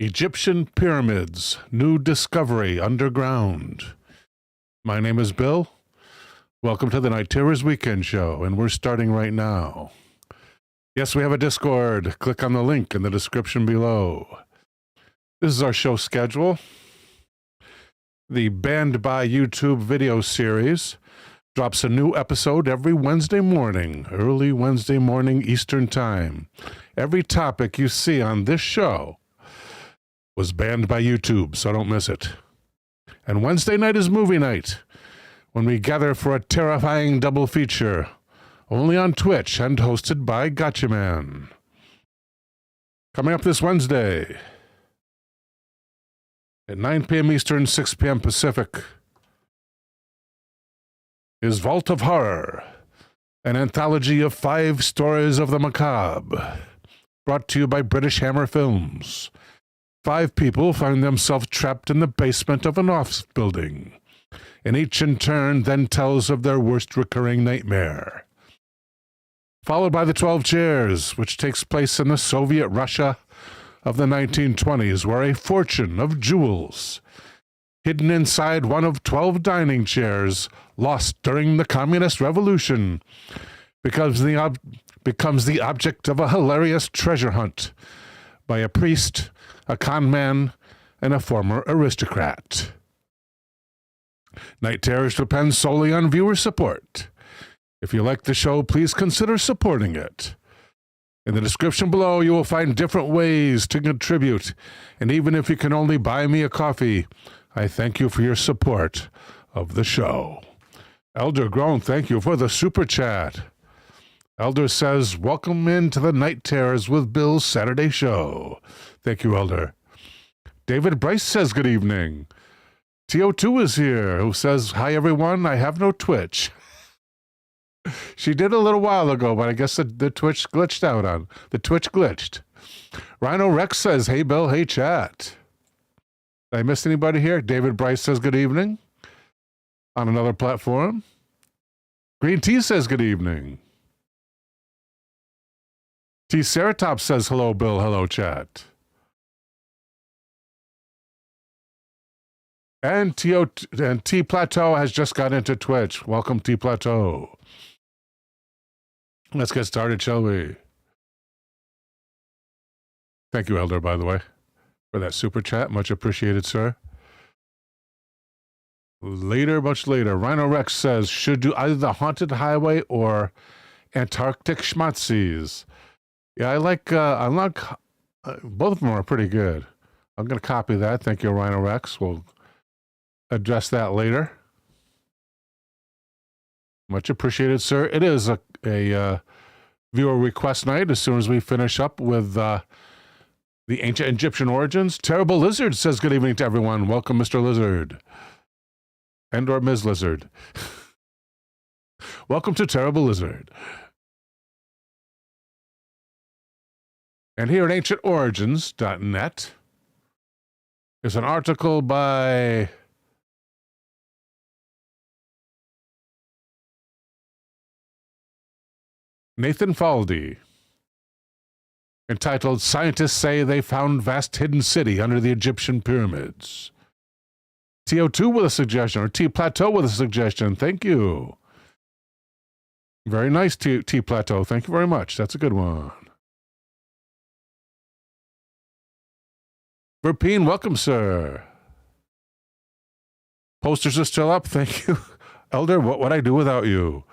Egyptian Pyramids, New Discovery Underground. My name is Bill. Welcome to the Night Terrors Weekend Show, and we're starting right now. Yes, we have a Discord. Click on the link in the description below. This is our show schedule. The Banned by YouTube video series drops a new episode every Wednesday morning, early Wednesday morning Eastern Time. Every topic you see on this show was banned by YouTube, so don't miss it. And Wednesday night is movie night, when we gather for a terrifying double feature, only on Twitch and hosted by Gotchaman. Coming up this Wednesday at 9 p.m. Eastern, 6 p.m. Pacific, is Vault of Horror, an anthology of 5 stories of the macabre, brought to you by British Hammer Films. 5 people find themselves trapped in the basement of an office building, and each in turn then tells of their worst recurring nightmare. Followed by The 12 Chairs, which takes place in the Soviet Russia of the 1920s, where a fortune of jewels hidden inside one of 12 dining chairs lost during the Communist Revolution becomes the object of a hilarious treasure hunt by a priest, a con man, and a former aristocrat. Night Terrors depends solely on viewer support. If you like the show, please consider supporting it. In the description below, you will find different ways to contribute, and even if you can only buy me a coffee, I thank you for your support of the show. Elder Grown, thank you for the super chat. Elder says, welcome into the Night Terrors with Bill Saturday show. Thank you, Elder. David Bryce says good evening. TO2 is here, who says, hi everyone, I have no Twitch. She did a little while ago, but I guess the Twitch glitched out on. The Twitch glitched. Rhino Rex says, hey Bill, hey chat. Did I miss anybody here? David Bryce says good evening. On another platform. Green Tea says good evening. T Ceratop says hello Bill, hello chat. And T Plateau has just got into Twitch. Welcome T Plateau. Let's get started, shall we? Thank you, Elder, by the way, for that super chat. Much appreciated, sir. Later, much later. Rhino Rex says, should do either the Haunted Highway or Antarctic Schmatzes. Yeah, I like both of them are pretty good. I'm going to copy that. Thank you, Rhino Rex. We'll address that later. Much appreciated, sir. It is a viewer request night as soon as we finish up with the ancient Egyptian origins. Terrible Lizard says good evening to everyone. Welcome, Mr. Lizard. And or Ms. Lizard. Welcome to Terrible Lizard. And here at ancientorigins.net is an article by Nathan Faldy, entitled Scientists Say They Found Vast Hidden City Under the Egyptian Pyramids. TO2 with a suggestion, or T Plateau with a suggestion. Thank you. Very nice, T Plateau. Thank you very much. That's a good one. Verpine, welcome, sir. Posters are still up. Thank you. Elder, what would I do without you?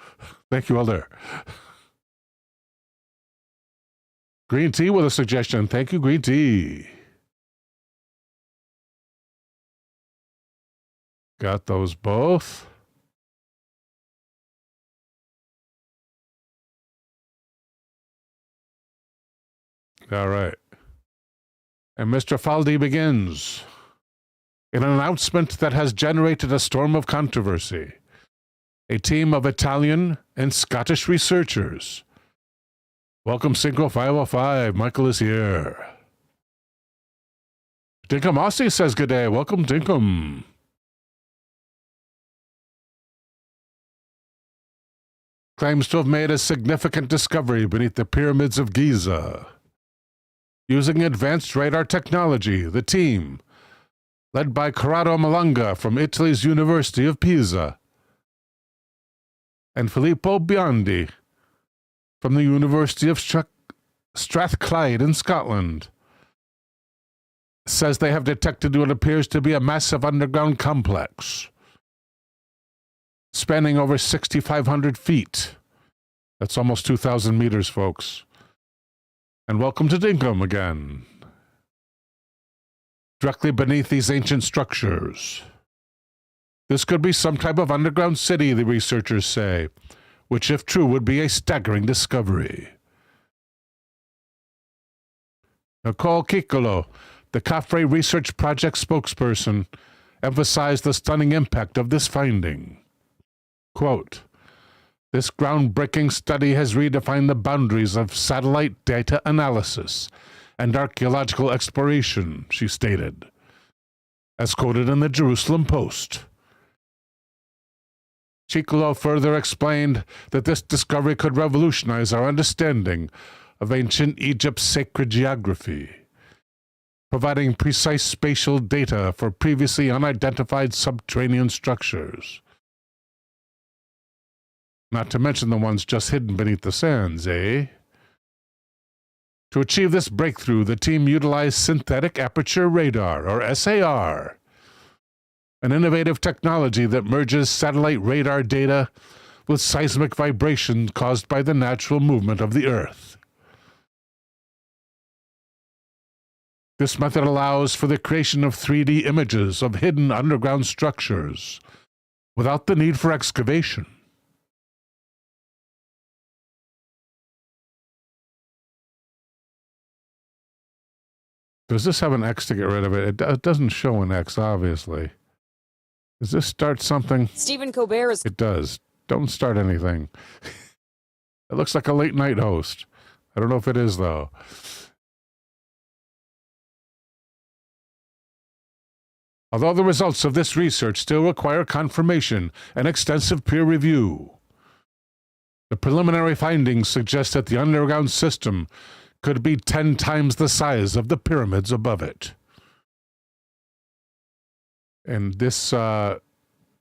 Thank you, Elder. Green Tea with a suggestion. Thank you, Green Tea. Got those both. All right. And Mr. Faldi begins. In an announcement that has generated a storm of controversy, a team of Italian and Scottish researchers. Welcome, Synchro 505. Michael is here. Dinkum Aussie says good day. Welcome, Dinkum. Claims to have made a significant discovery beneath the pyramids of Giza. Using advanced radar technology, the team, led by Corrado Malanga from Italy's University of Pisa, and Filippo Biondi from the University of Strathclyde in Scotland, says they have detected what appears to be a massive underground complex spanning over 6,500 feet. That's almost 2,000 meters, folks. And welcome to Dinkum again. Directly beneath these ancient structures. This could be some type of underground city, the researchers say, which, if true, would be a staggering discovery. Nicole Kikolo, the Cafre Research Project spokesperson, emphasized the stunning impact of this finding. Quote, "This groundbreaking study has redefined the boundaries of satellite data analysis and archaeological exploration," she stated, as quoted in the Jerusalem Post. Chikolo further explained that this discovery could revolutionize our understanding of ancient Egypt's sacred geography, providing precise spatial data for previously unidentified subterranean structures. Not to mention the ones just hidden beneath the sands, eh? To achieve this breakthrough, the team utilized synthetic aperture radar, or SAR, an innovative technology that merges satellite radar data with seismic vibration caused by the natural movement of the Earth. This method allows for the creation of 3D images of hidden underground structures without the need for excavation. Does this have an X to get rid of it? It doesn't show an X, obviously. Does this start something? Stephen Covert is... It does. Don't start anything. It looks like a late night host. I don't know if it is, though. Although the results of this research still require confirmation and extensive peer review, the preliminary findings suggest that the underground system could be 10 times the size of the pyramids above it. And this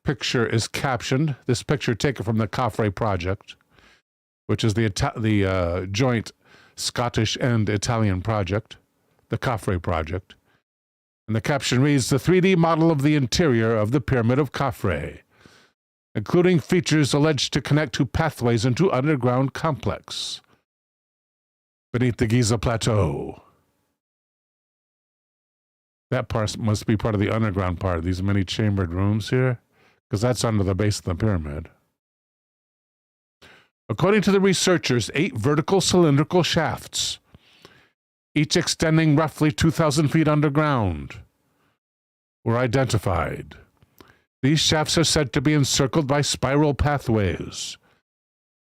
picture is captioned, this picture taken from the Cafre project, which is the joint Scottish and Italian project, the Cafre project. And the caption reads, "The 3D model of the interior of the Pyramid of Cafre, including features alleged to connect to pathways into underground complex beneath the Giza Plateau." That part must be part of the underground part, these many chambered rooms here, because that's under the base of the pyramid. According to the researchers, 8 vertical cylindrical shafts, each extending roughly 2,000 feet underground, were identified. These shafts are said to be encircled by spiral pathways,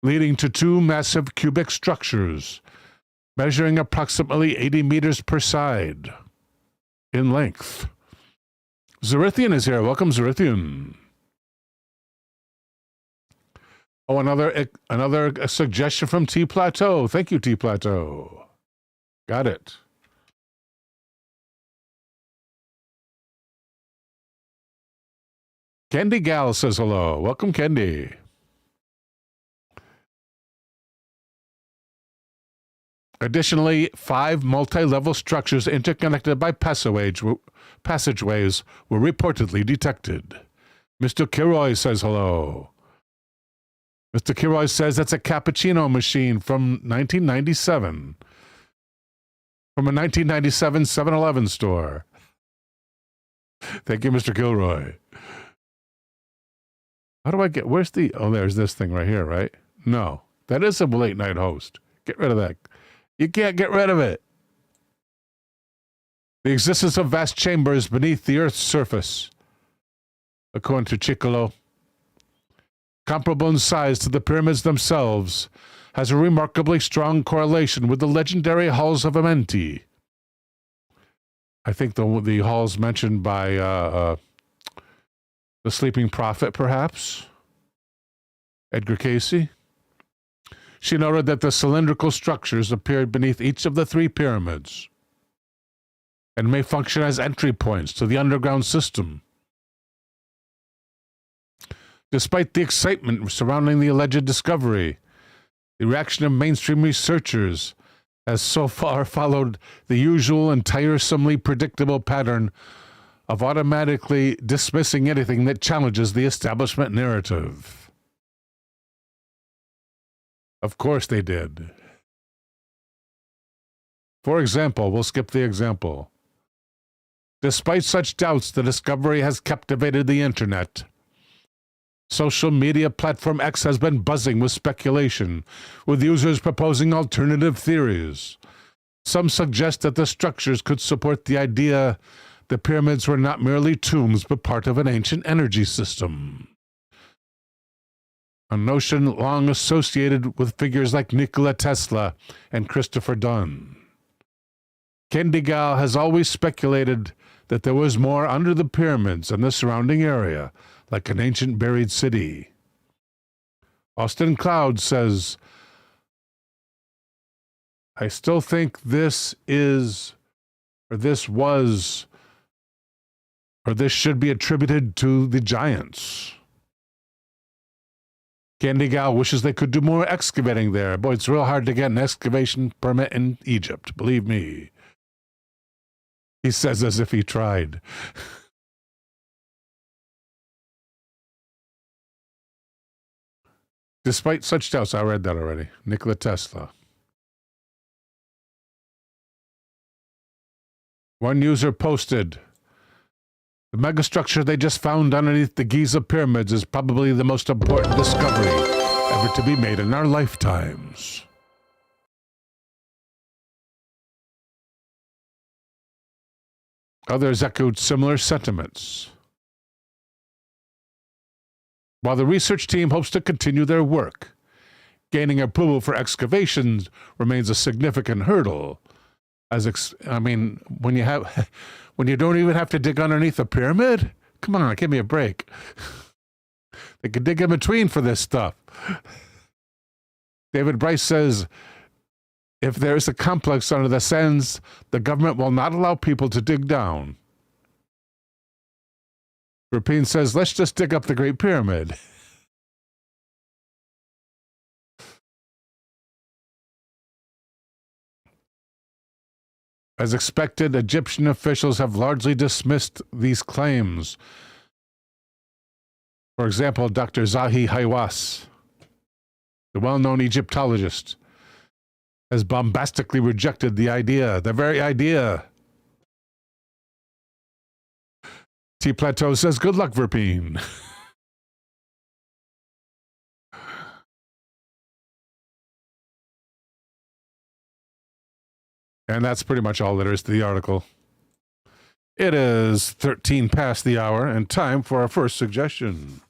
leading to 2 massive cubic structures, measuring approximately 80 meters per side in length. Zerithian is here. Welcome, Zerithian. Oh, another suggestion from T Plateau. Thank you, T Plateau. Got it. Kendi Gal says hello. Welcome, Kendi. Additionally, 5 multi-level structures interconnected by passageways were reportedly detected. Mr. Kiroy says hello. Mr. Kiroy says that's a cappuccino machine from 1997. From a 1997 7-Eleven store. Thank you, Mr. Kilroy. How do I get, where's the, oh, there's this thing right here, right? No, that is a late night host. Get rid of that. You can't get rid of it. The existence of vast chambers beneath the Earth's surface, according to Chicolo, comparable in size to the pyramids themselves, has a remarkably strong correlation with the legendary halls of Amenti. I think the halls mentioned by the Sleeping Prophet, perhaps? Edgar Casey? She noted that the cylindrical structures appeared beneath each of the 3 pyramids. and may function as entry points to the underground system. Despite the excitement surrounding the alleged discovery, the reaction of mainstream researchers has so far followed the usual and tiresomely predictable pattern of automatically dismissing anything that challenges the establishment narrative. Of course they did. For example, we'll skip the example. Despite such doubts, the discovery has captivated the internet. Social media platform X has been buzzing with speculation, with users proposing alternative theories. Some suggest that the structures could support the idea the pyramids were not merely tombs but part of an ancient energy system. A notion long associated with figures like Nikola Tesla and Christopher Dunn. Kendigal has always speculated that there was more under the pyramids and the surrounding area, like an ancient buried city. Austin Cloud says, I still think this should be attributed to the giants. Candy Gal wishes they could do more excavating there. Boy, it's real hard to get an excavation permit in Egypt, believe me. He says as if he tried. Despite such doubts, I read that already. Nikola Tesla. One user posted, the megastructure they just found underneath the Giza Pyramids is probably the most important discovery ever to be made in our lifetimes. Others echoed similar sentiments. While the research team hopes to continue their work, gaining approval for excavations remains a significant hurdle. When you don't even have to dig underneath a pyramid? Come on, give me a break. They could dig in between for this stuff. David Bryce says, if there is a complex under the sands, the government will not allow people to dig down. Rapine says, let's just dig up the Great Pyramid. As expected, Egyptian officials have largely dismissed these claims. For example, Dr. Zahi Hawass, the well-known Egyptologist, has bombastically rejected the very idea. T. Plateau says, good luck, Verpine. And that's pretty much all there is to the article. It is 13 past the hour and time for our first suggestion.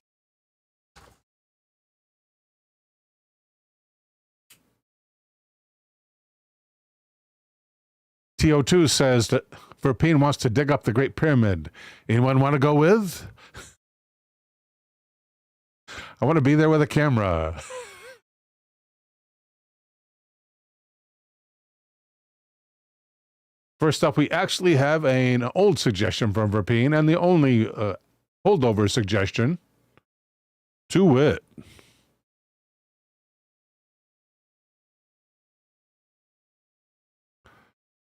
TO2 says that Verpine wants to dig up the Great Pyramid. Anyone want to go with? I want to be there with a camera. First up, we actually have an old suggestion from Verpine, and the only holdover suggestion, to wit.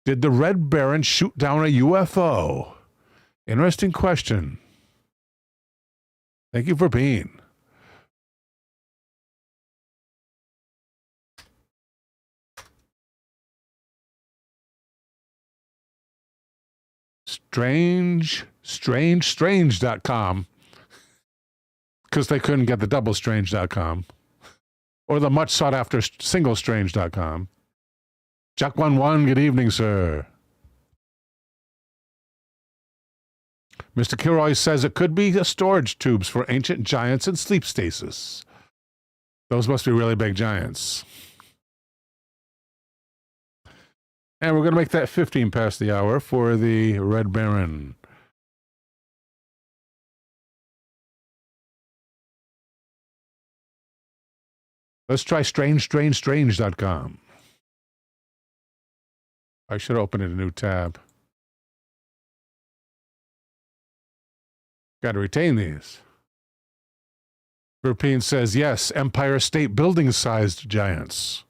Did the Red Baron shoot down a UFO? Interesting question. Thank you, Verpine. Strange.com, because they couldn't get the double-strange.com, or the much-sought-after single-strange.com. Jack11, good evening, sir. Mr. Kilroy says it could be storage tubes for ancient giants in sleep stasis. Those must be really big giants. And we're going to make that 15 past the hour for the Red Baron. Let's try strange.com. I should open in a new tab. Got to retain these. European says, yes, Empire State Building-sized giants,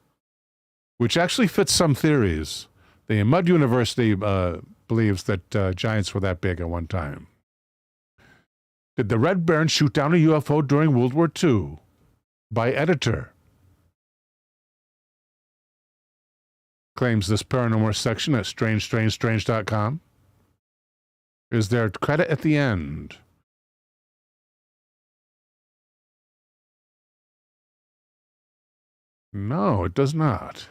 which actually fits some theories. The Mud University believes that giants were that big at one time. Did the Red Baron shoot down a UFO during World War II? By editor. Claims this paranormal section at strange.com. Is there credit at the end? No, it does not.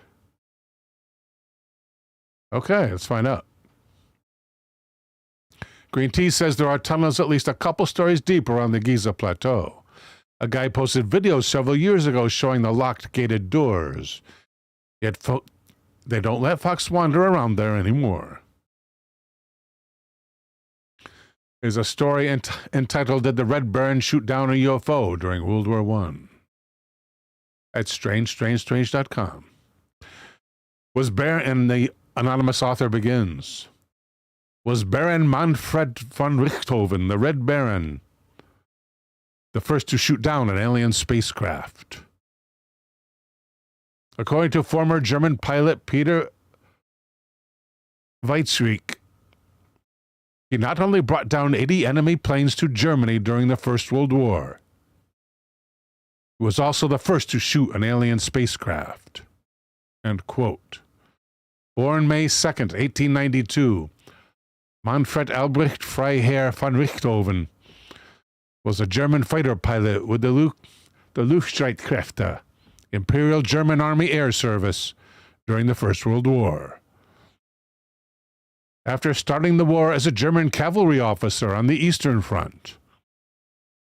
Okay, let's find out. Green Tea says there are tunnels at least a couple stories deep around the Giza Plateau. A guy posted videos several years ago showing the locked gated doors. Yet they don't let Fox wander around there anymore. There's a story entitled, Did the Red Baron Shoot Down a UFO During World War I? At strange.com. Was Baron, and the anonymous author begins, was Baron Manfred von Richthofen, the Red Baron, the first to shoot down an alien spacecraft? According to former German pilot Peter Weizsäcker, he not only brought down 80 enemy planes to Germany during the First World War, he was also the first to shoot an alien spacecraft. End quote. Born May 2nd, 1892, Manfred Albrecht Freiherr von Richthofen was a German fighter pilot with the Luftstreitkräfte, Imperial German Army Air Service, during the First World War. After starting the war as a German cavalry officer on the Eastern Front,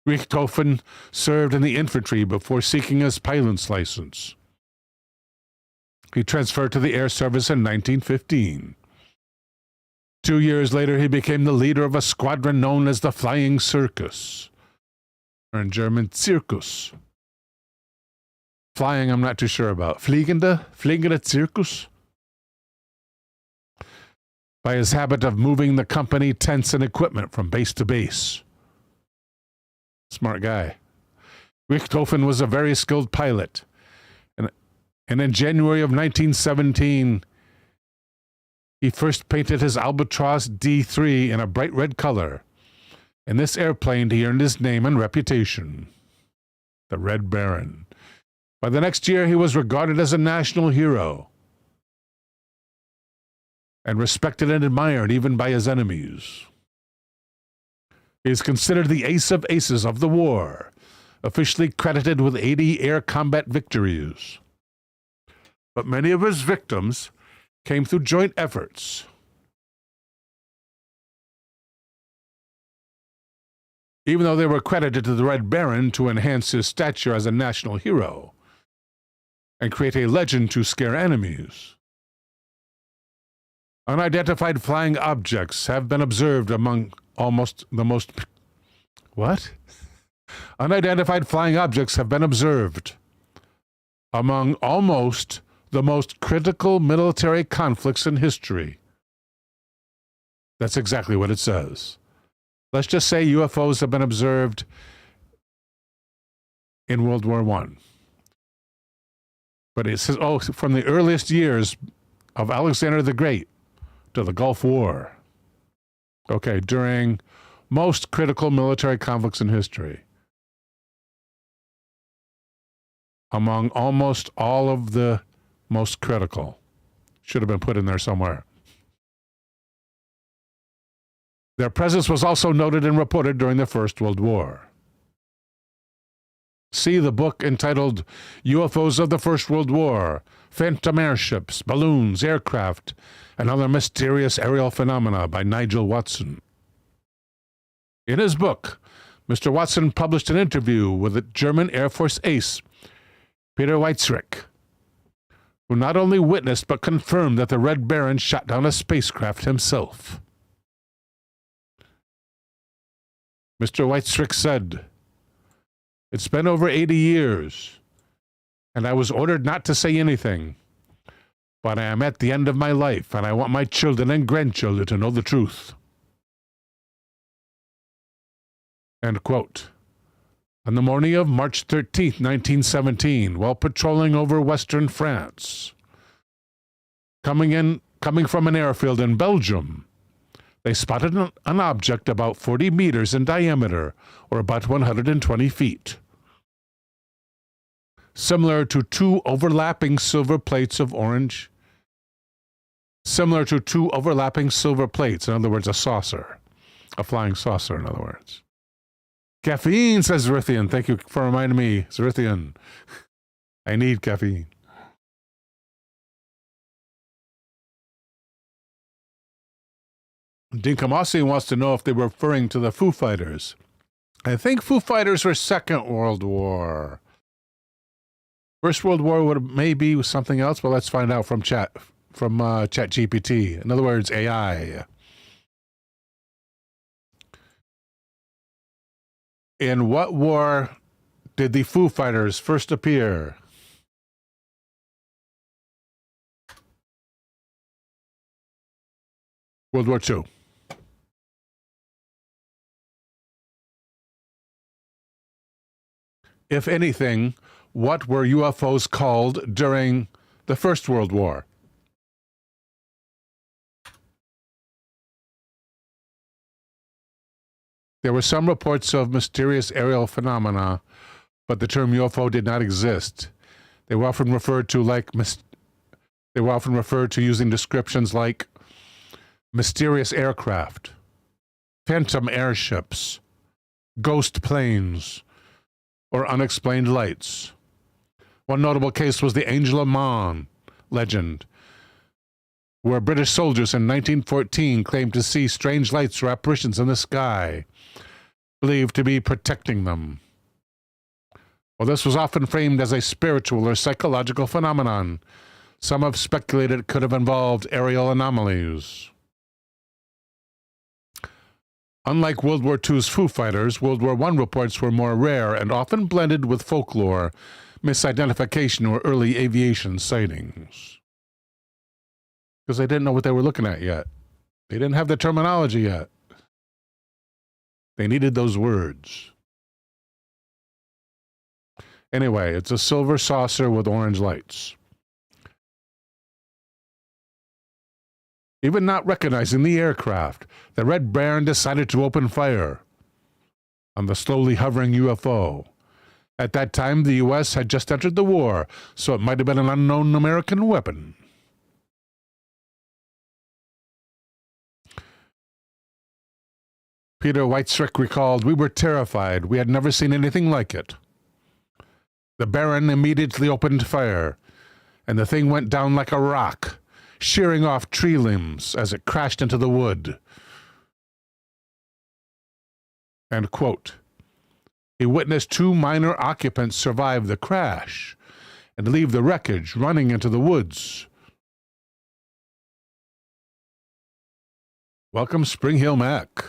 Richthofen served in the infantry before seeking his pilot's license. He transferred to the Air Service in 1915. 2 years later, he became the leader of a squadron known as the Flying Circus, or in German, Zirkus. Flying, I'm not too sure about. Fliegende Zirkus? By his habit of moving the company tents and equipment from base to base. Smart guy. Richthofen was a very skilled pilot, and in January of 1917, he first painted his Albatross D3 in a bright red color. In this airplane, he earned his name and reputation, the Red Baron. By the next year, he was regarded as a national hero and respected and admired even by his enemies. He is considered the ace of aces of the war, officially credited with 80 air combat victories. But many of his victims came through joint efforts. Even though they were credited to the Red Baron to enhance his stature as a national hero and create a legend to scare enemies. Unidentified flying objects have been observed among Unidentified flying objects have been observed among almost the most critical military conflicts in history. That's exactly what it says. Let's just say UFOs have been observed in World War I. But it says, from the earliest years of Alexander the Great to the Gulf War. Okay, during most critical military conflicts in history. Among almost all of the most critical. Should have been put in there somewhere. Their presence was also noted and reported during the First World War. See the book entitled UFOs of the First World War, Phantom Airships, Balloons, Aircraft, and Other Mysterious Aerial Phenomena by Nigel Watson. In his book, Mr. Watson published an interview with a German Air Force ace, Peter Weizsäcker, who not only witnessed but confirmed that the Red Baron shot down a spacecraft himself. Mr. Weizsäcker said, "It's been over 80 years, and I was ordered not to say anything, but I am at the end of my life, and I want my children and grandchildren to know the truth. End quote. On the morning of March 13th, 1917, while patrolling over western France, coming from an airfield in Belgium, they spotted an object about 40 meters in diameter, or about 120 feet. Similar to two overlapping silver plates, in other words, a saucer. A flying saucer, in other words. Caffeine, says Zerithian. Thank you for reminding me, Zerithian. I need caffeine. Dinkamasi wants to know if they were referring to the Foo Fighters. I think Foo Fighters were Second World War. First World War would maybe was something else, but let's find out from ChatGPT. In other words, AI. In what war did the Foo Fighters first appear? World War II. If anything, what were UFOs called during the First World War? There were some reports of mysterious aerial phenomena, but the term UFO did not exist. They were often referred to using descriptions like mysterious aircraft, phantom airships, ghost planes, or unexplained lights. One notable case was the Angel of Mon legend, where British soldiers in 1914 claimed to see strange lights or apparitions in the sky, believed to be protecting them. While this was often framed as a spiritual or psychological phenomenon, some have speculated it could have involved aerial anomalies. Unlike World War II's Foo Fighters, World War I reports were more rare and often blended with folklore, misidentification, or early aviation sightings. Because they didn't know what they were looking at yet. They didn't have the terminology yet. They needed those words. Anyway, it's a silver saucer with orange lights. Even not recognizing the aircraft, the Red Baron decided to open fire on the slowly hovering UFO. At that time, the U.S. had just entered the war, so it might have been an unknown American weapon. Peter Whitestrick recalled, "We were terrified. We had never seen anything like it. The Baron immediately opened fire, and the thing went down like a rock, shearing off tree limbs as it crashed into the wood." End quote. He witnessed two minor occupants survive the crash and leave the wreckage running into the woods. Welcome, Spring Hill Mac.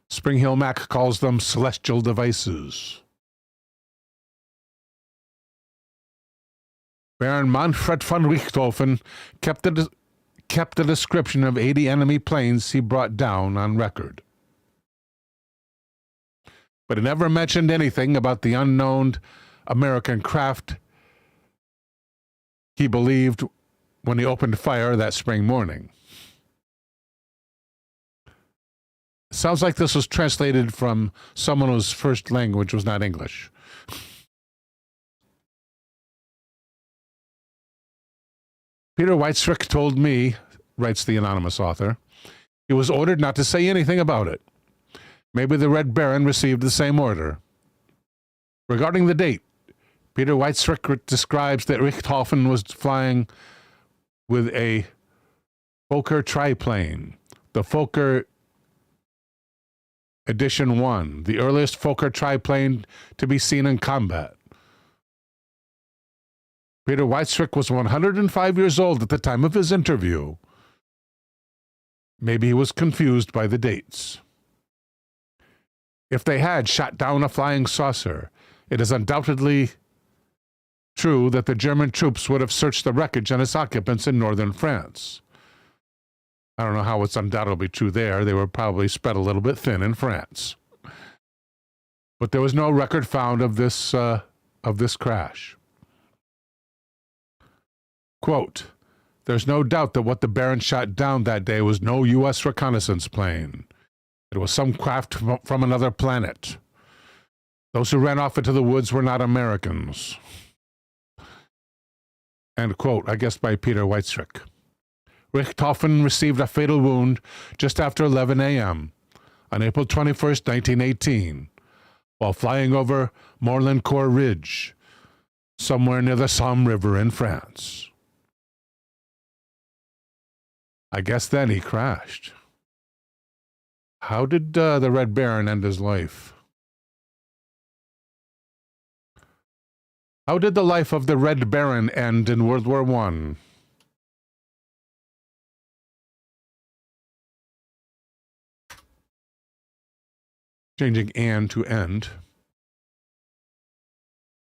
Spring Hill Mac calls them celestial devices. Baron Manfred von Richthofen kept a description of 80 enemy planes he brought down on record. But he never mentioned anything about the unknown American craft he believed when he opened fire that spring morning. Sounds like this was translated from someone whose first language was not English. Peter Whitestrick told me, writes the anonymous author, he was ordered not to say anything about it. Maybe the Red Baron received the same order. Regarding the date, Peter Whitestrick describes that Richthofen was flying with a Fokker triplane, the Fokker Edition 1, the earliest Fokker triplane to be seen in combat. Peter Whitestrick was 105 years old at the time of his interview. Maybe he was confused by the dates. If they had shot down a flying saucer, it is undoubtedly true that the German troops would have searched the wreckage and its occupants in northern France. I don't know how it's undoubtedly true there. They were probably spread a little bit thin in France. But there was no record found of this crash. Quote, "There's no doubt that what the Baron shot down that day was no U.S. reconnaissance plane. It was some craft from another planet. Those who ran off into the woods were not Americans." End quote, I guess by Peter Weitzrich. Richthofen received a fatal wound just after 11 a.m. on April 21st, 1918, while flying over Morlancourt Ridge, somewhere near the Somme River in France. I guess then he crashed. How did the Red Baron end his life? How did the life of the Red Baron end in World War I? Changing "and" to "end."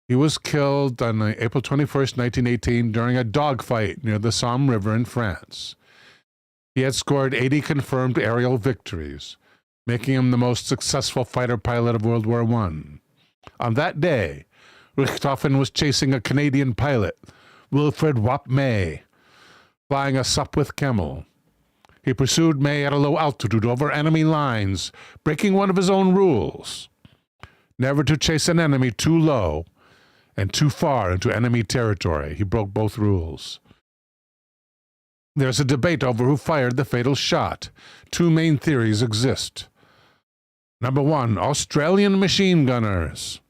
He was killed on April 21st, 1918, during a dogfight near the Somme River in France. He had scored 80 confirmed aerial victories, making him the most successful fighter pilot of World War I. On that day, Richthofen was chasing a Canadian pilot, Wilfred Wap May, flying a Sopwith Camel. He pursued May at a low altitude over enemy lines, breaking one of his own rules: never to chase an enemy too low and too far into enemy territory. He broke both rules. There's a debate over who fired the fatal shot. Two main theories exist. Number one, Australian machine gunners.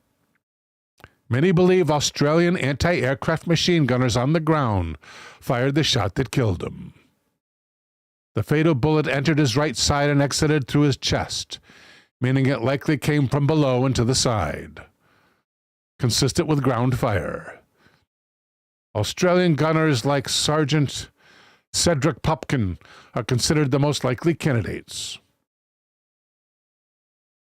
Many believe Australian anti-aircraft machine gunners on the ground fired the shot that killed him. The fatal bullet entered his right side and exited through his chest, meaning it likely came from below and to the side, consistent with ground fire. Australian gunners like Sergeant Cedric Popkin are considered the most likely candidates.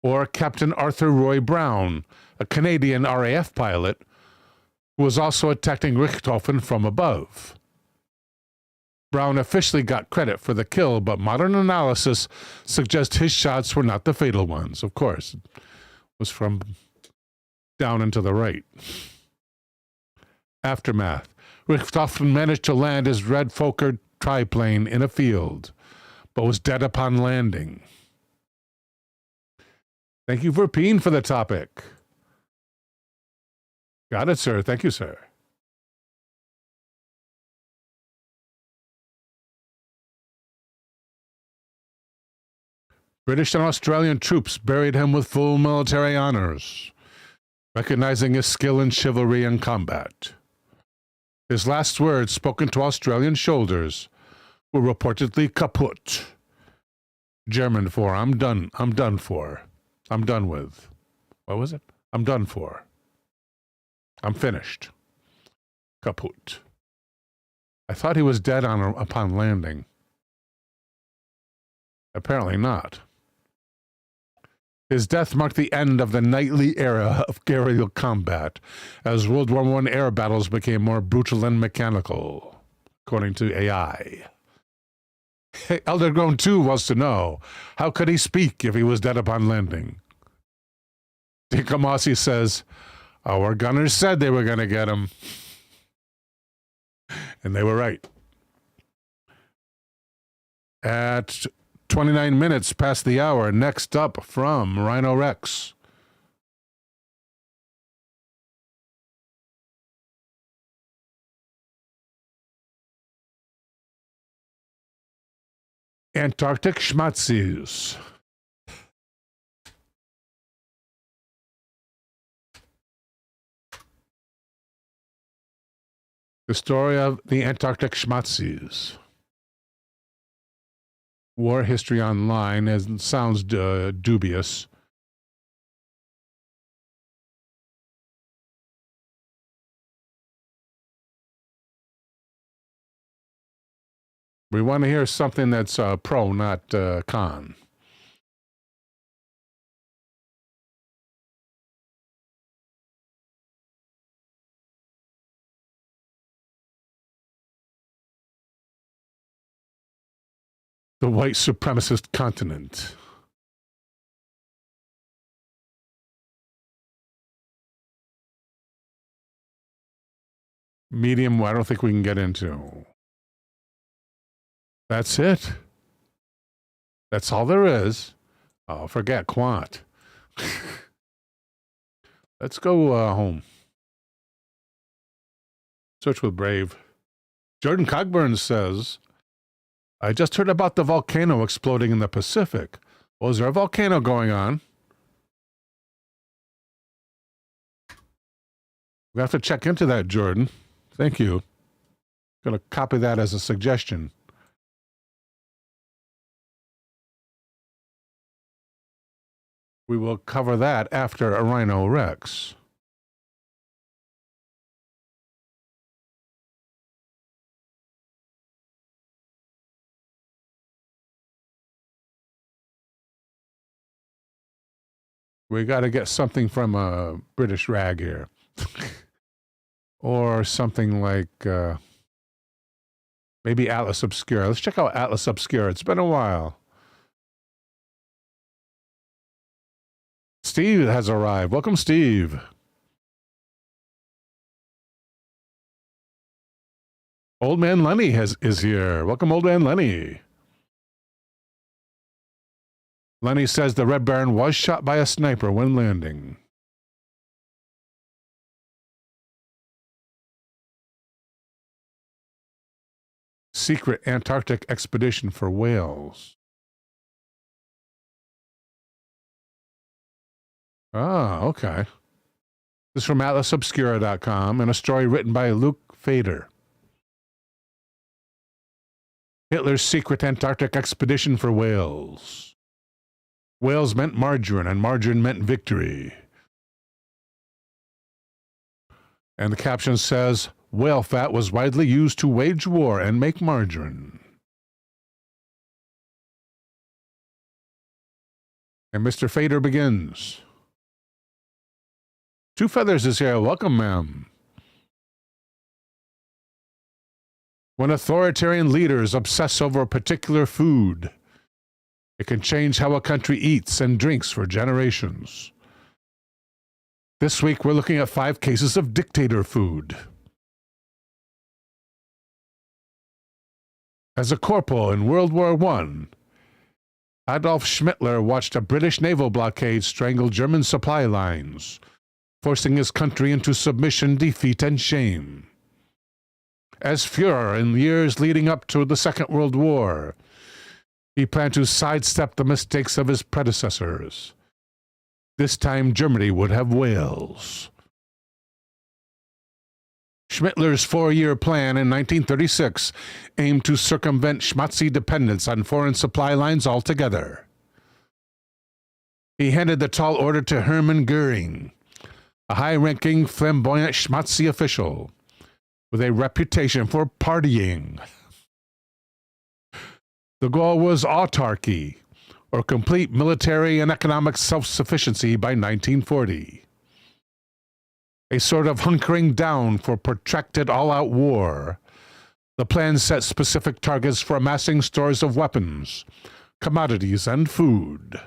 Or Captain Arthur Roy Brown, a Canadian RAF pilot who was also attacking Richthofen from above. Brown officially got credit for the kill, but modern analysis suggests his shots were not the fatal ones. Of course, it was from down and to the right. Aftermath. Richthofen managed to land his red Fokker triplane in a field, but was dead upon landing. Thank you for peeing for the topic. Got it, sir. Thank you, sir. British and Australian troops buried him with full military honors, recognizing his skill in chivalry and combat. His last words, spoken to Australian shoulders, were reportedly "kaput," German for I'm done for. I'm done with. What was it? I'm done for. I'm finished. Kaput. I thought he was dead upon landing. Apparently not. His death marked the end of the nightly era of guerrilla combat, as World War I air battles became more brutal and mechanical, according to AI. Eldergrown 2 wants to know, how could he speak if he was dead upon landing? Dinkamasi says, our gunners said they were going to get him. And they were right. At 29 minutes past the hour, next up from Rhino Rex. Antarctic schmatzes. The story of the Antarctic schmatzes. War History Online, as it sounds dubious. We want to hear something that's pro, not con. The white supremacist continent. Medium, I don't think we can get into. That's it. That's all there is. Oh, forget quant. Let's go home. Search with Brave. Jordan Cogburn says, I just heard about the volcano exploding in the Pacific. Well, is there a volcano going on? We have to check into that, Jordan. Thank you. Going to copy that as a suggestion. We will cover that after a Rhino Rex. We got to get something from a British rag here. Or something like maybe Atlas Obscura. Let's check out Atlas Obscura. It's been a while. Steve has arrived. Welcome, Steve. Old Man Lenny is here. Welcome, Old Man Lenny. Lenny says the Red Baron was shot by a sniper when landing. Secret Antarctic expedition for whales. Ah, okay. This is from AtlasObscura.com and a story written by Luke Fader. Hitler's secret Antarctic expedition for whales. Whales meant margarine, and margarine meant victory. And the caption says, whale fat was widely used to wage war and make margarine. And Mr. Fader begins. Two Feathers is here. Welcome, ma'am. When authoritarian leaders obsess over a particular food, it can change how a country eats and drinks for generations. This week, we're looking at 5 cases of dictator food. As a corporal in World War I, Adolf Schmittler watched a British naval blockade strangle German supply lines, forcing his country into submission, defeat, and shame. As Führer in the years leading up to the Second World War, he planned to sidestep the mistakes of his predecessors. This time, Germany would have whales. Schmittler's 4-year plan in 1936 aimed to circumvent schmaltzy dependence on foreign supply lines altogether. He handed the tall order to Hermann Goering, a high-ranking, flamboyant schmaltzy official with a reputation for partying. The goal was autarky, or complete military and economic self-sufficiency by 1940. A sort of hunkering down for protracted all-out war. The plan set specific targets for amassing stores of weapons, commodities, and food.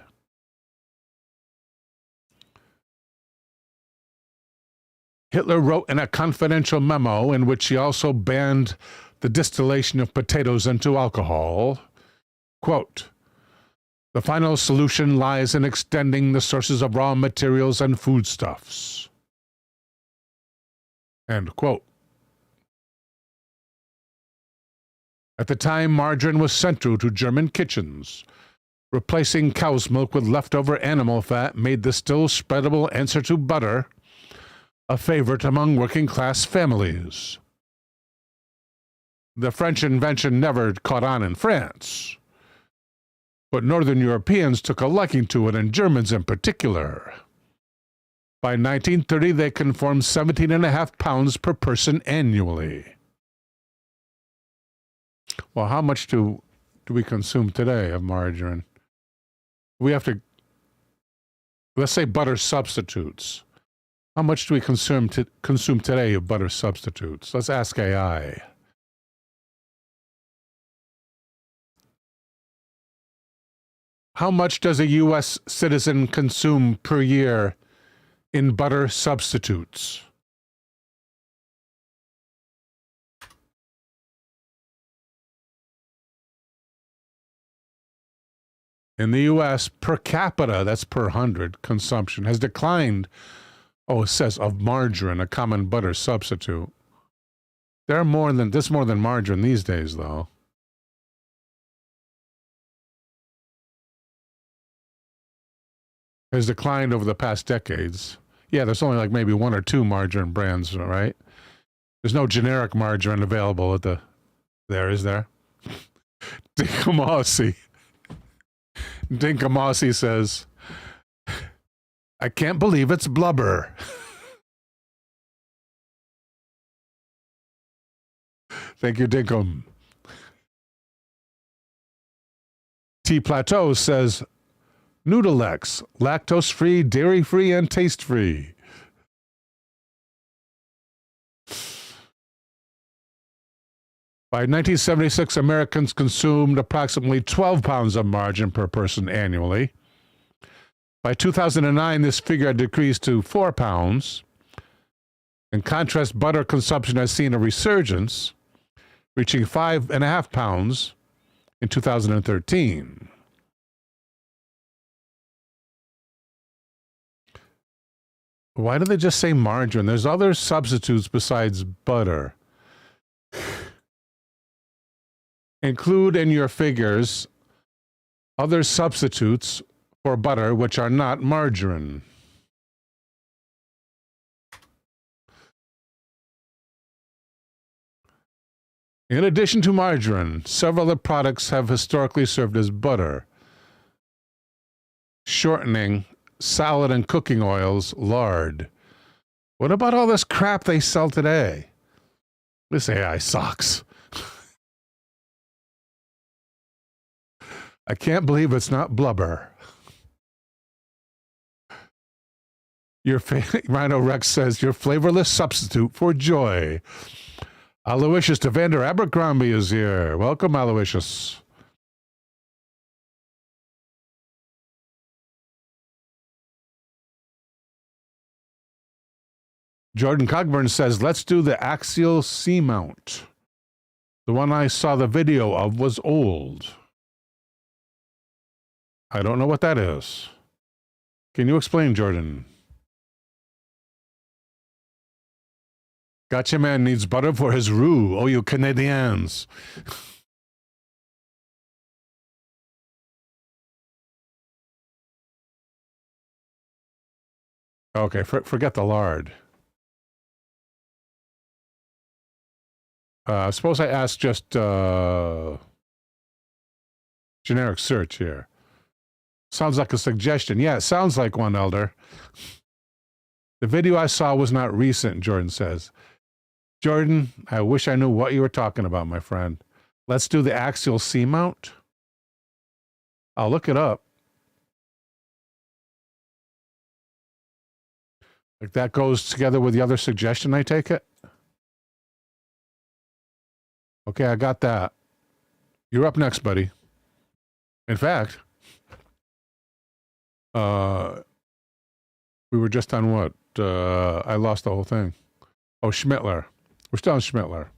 Hitler wrote in a confidential memo in which he also banned the distillation of potatoes into alcohol, quote, "The final solution lies in extending the sources of raw materials and foodstuffs." End quote. At the time, margarine was central to German kitchens. Replacing cow's milk with leftover animal fat made the still spreadable answer to butter a favorite among working-class families. The French invention never caught on in France, but Northern Europeans took a liking to it, and Germans in particular. By 1930, they consumed 17.5 pounds per person annually. Well, how much do we consume today of margarine? We have to, let's say butter substitutes. How much do we consume today of butter substitutes? Let's ask AI. How much does a U.S. citizen consume per year in butter substitutes? In the U.S., per capita, that's per 100, consumption has declined, it says, of margarine, a common butter substitute. They're more than margarine these days, though. Has declined over the past decades. Yeah, there's only like maybe 1 or 2 margarine brands, right? There's no generic margarine available at is there? Dinkamasi says, I can't believe it's blubber. Thank you, Dinkum. T Plateau says, Noodlex, lactose-free, dairy-free, and taste-free. By 1976, Americans consumed approximately 12 pounds of margarine per person annually. By 2009, this figure had decreased to 4 pounds. In contrast, butter consumption has seen a resurgence, reaching 5.5 pounds in 2013. Why do they just say margarine? There's other substitutes besides butter. Include in your figures other substitutes for butter which are not margarine. In addition to margarine, several other products have historically served as butter: shortening, salad and cooking oils, lard. What about all this crap they sell today? This AI sucks. I can't believe it's not blubber. Rhino Rex says, your flavorless substitute for joy. Aloysius Devander Abercrombie is here. Welcome, Aloysius. Jordan Cogburn says, let's do the Axial Seamount. The one I saw the video of was old. I don't know what that is. Can you explain, Jordan? Gotcha Man needs butter for his roux. Oh, you Canadians. Okay, forget the lard. Suppose I ask just generic search here. Sounds like a suggestion. Yeah, it sounds like one, Elder. The video I saw was not recent, Jordan says. Jordan, I wish I knew what you were talking about, my friend. Let's do the Axial Seamount. I'll look it up. Like that goes together with the other suggestion, I take it? Okay, I got that. You're up next, buddy. In fact, we were just on what? I lost the whole thing. Oh, Schmittler. We're still on Schmittler.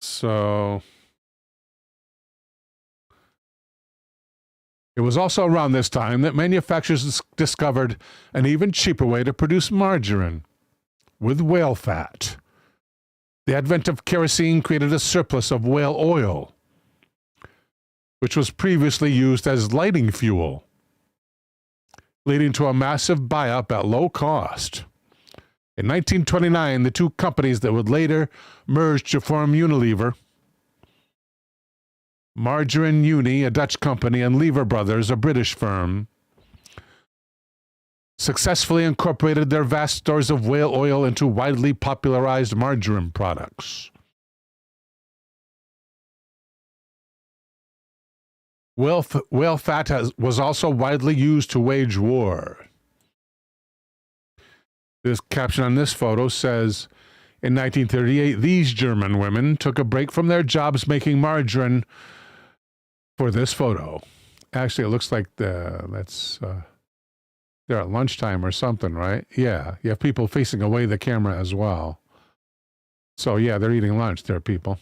So it was also around this time that manufacturers discovered an even cheaper way to produce margarine with whale fat. The advent of kerosene created a surplus of whale oil, which was previously used as lighting fuel, leading to a massive buy-up at low cost. In 1929, the two companies that would later merge to form Unilever, Margarine Uni, a Dutch company, and Lever Brothers, a British firm, successfully incorporated their vast stores of whale oil into widely popularized margarine products. Whale fat was also widely used to wage war. This caption on this photo says, In 1938, these German women took a break from their jobs making margarine for this photo. Actually, it looks like they're at lunchtime or something, right? Yeah, you have people facing away the camera as well. So yeah, they're eating lunch there, people.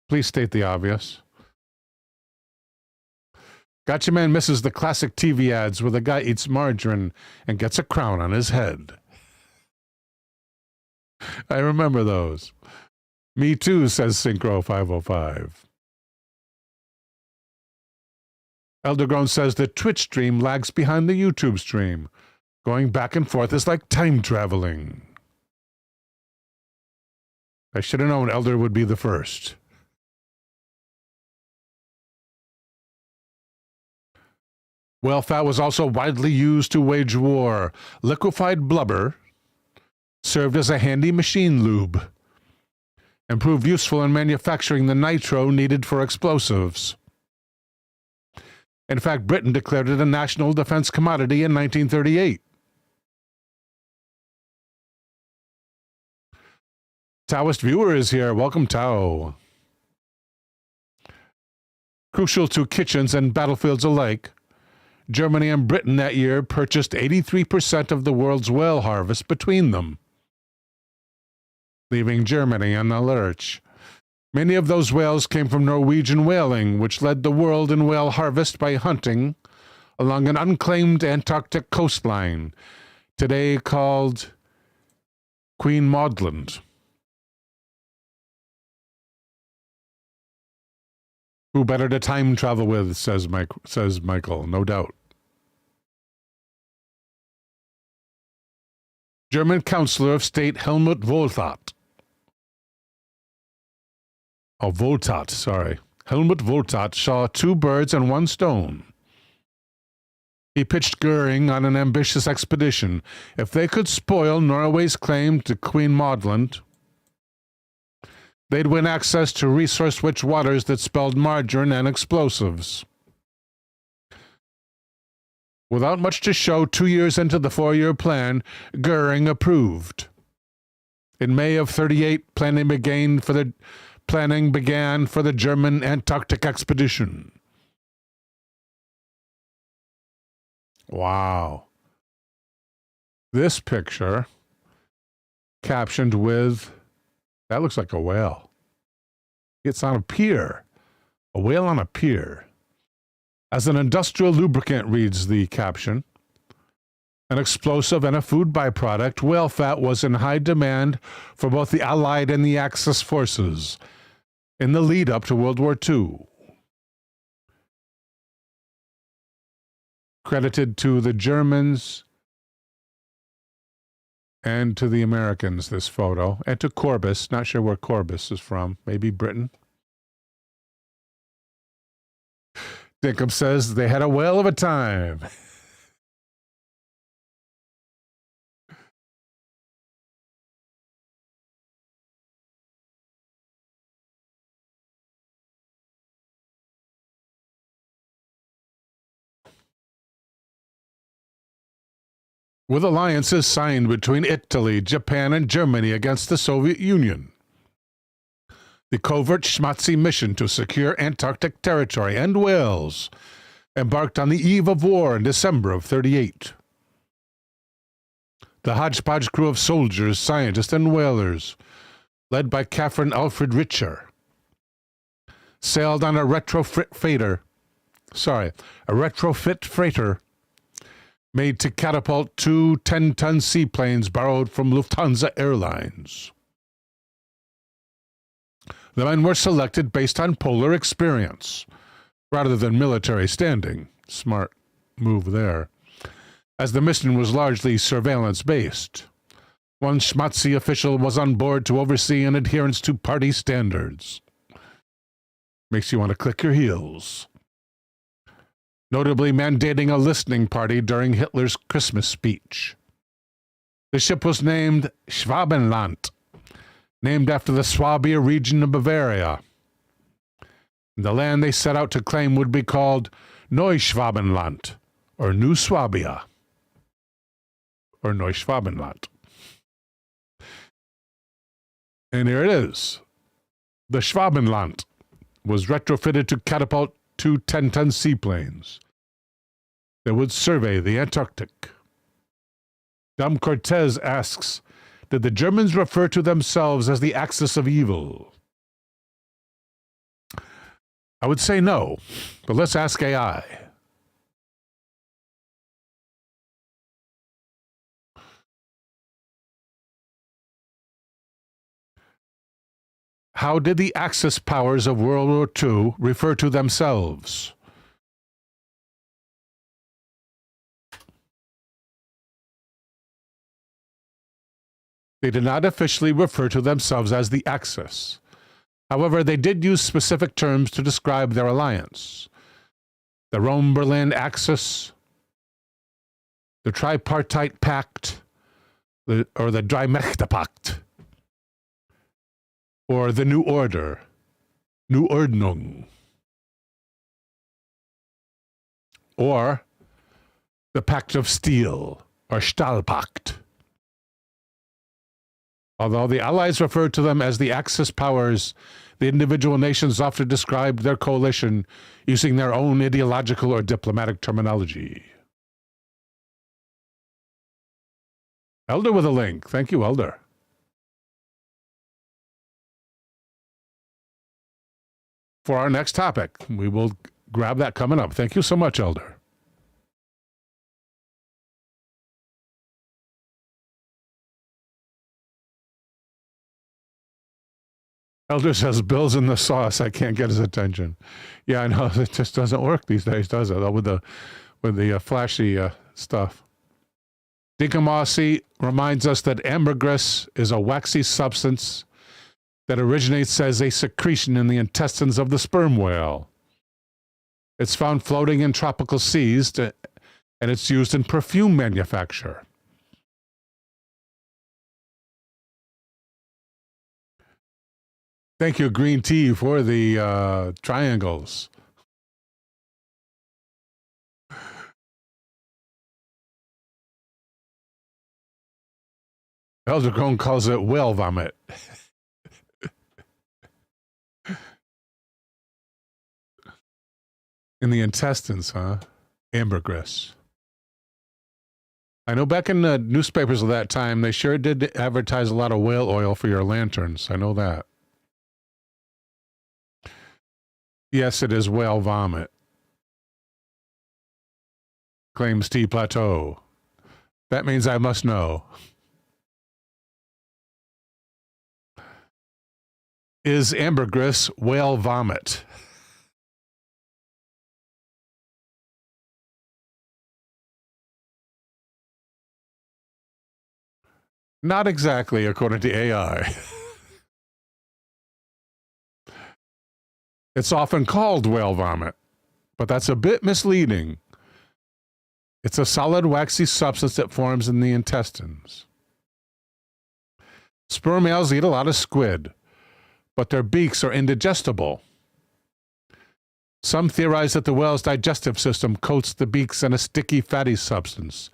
Please state the obvious. Gotcha Man misses the classic TV ads where the guy eats margarine and gets a crown on his head. I remember those. Me too, says Synchro 505. Eldergrown says the Twitch stream lags behind the YouTube stream. Going back and forth is like time traveling. I should have known Elder would be the first. Whale fat was also widely used to wage war. Liquefied blubber served as a handy machine lube and proved useful in manufacturing the nitro needed for explosives. In fact, Britain declared it a national defense commodity in 1938. Taoist viewer is here. Welcome, Tao. Crucial to kitchens and battlefields alike, Germany and Britain that year purchased 83% of the world's whale harvest between them, leaving Germany in the lurch. Many of those whales came from Norwegian whaling, which led the world in whale harvest by hunting along an unclaimed Antarctic coastline, today called Queen Maud Land. Who better to time travel with, says Michael, no doubt. German Counselor of State Helmut Voltat. Helmut Voltat saw two birds and one stone. He pitched Goering on an ambitious expedition. If they could spoil Norway's claim to Queen Maud Land, they'd win access to resource-rich waters that spelled margarine and explosives. Without much to show, 2 years into the 4-year plan, Goering approved. In May of 1938, planning began for the German Antarctic expedition. Wow. This picture, captioned with, that looks like a whale. It's on a pier. A whale on a pier. As an industrial lubricant, reads the caption, an explosive and a food byproduct, whale fat was in high demand for both the Allied and the Axis forces in the lead-up to World War II. Credited to the Germans and to the Americans, this photo, and to Corbis. Not sure where Corbis is from. Maybe Britain. Dinkum says they had a whale of a time. With alliances signed between Italy, Japan, and Germany against the Soviet Union, the covert schmatzy mission to secure Antarctic territory and whales embarked on the eve of war in December of 1938. The hodgepodge crew of soldiers, scientists, and whalers, led by Catherine Alfred Richer, sailed on a retrofit freighter made to catapult two 10-ton seaplanes borrowed from Lufthansa Airlines. The men were selected based on polar experience, rather than military standing. Smart move there. As the mission was largely surveillance-based, one schmatzy official was on board to oversee an adherence to party standards. Makes you want to click your heels. Notably mandating a listening party during Hitler's Christmas speech. The ship was named Schwabenland, named after the Swabia region of Bavaria. The land they set out to claim would be called Neuschwabenland, or New Swabia, or Neuschwabenland. And here it is. The Schwabenland was retrofitted to catapult two 10-ton seaplanes that would survey the Antarctic. Dom Cortez asks, did the Germans refer to themselves as the Axis of Evil? I would say no, but let's ask AI. How did the Axis powers of World War II refer to themselves? They did not officially refer to themselves as the Axis. However, they did use specific terms to describe their alliance. The Rome-Berlin Axis, the Tripartite Pact, or the Dreimächte-Pact, or the New Order, New Ordnung, or the Pact of Steel, or Stahlpakt. Although the Allies referred to them as the Axis powers, the individual nations often described their coalition using their own ideological or diplomatic terminology. Elder with a link. Thank you, Elder. For our next topic, we will grab that coming up. Thank you so much, Elder. Elder says, Bill's in the sauce. I can't get his attention. Yeah, I know. It just doesn't work these days, does it? With the flashy stuff. Dinkamasi reminds us that ambergris is a waxy substance that originates as a secretion in the intestines of the sperm whale. It's found floating in tropical seas, and it's used in perfume manufacture. Thank you, Green Tea, for the triangles. Elder Crone calls it whale vomit. In the intestines, huh? Ambergris. I know back in the newspapers of that time, they sure did advertise a lot of whale oil for your lanterns. I know that. Yes, it is whale vomit. Claims T Plateau. That means I must know. Is ambergris whale vomit? Not exactly, according to AI. It's often called whale vomit, but that's a bit misleading. It's a solid, waxy substance that forms in the intestines. Sperm whales eat a lot of squid, but their beaks are indigestible. Some theorize that the whale's digestive system coats the beaks in a sticky, fatty substance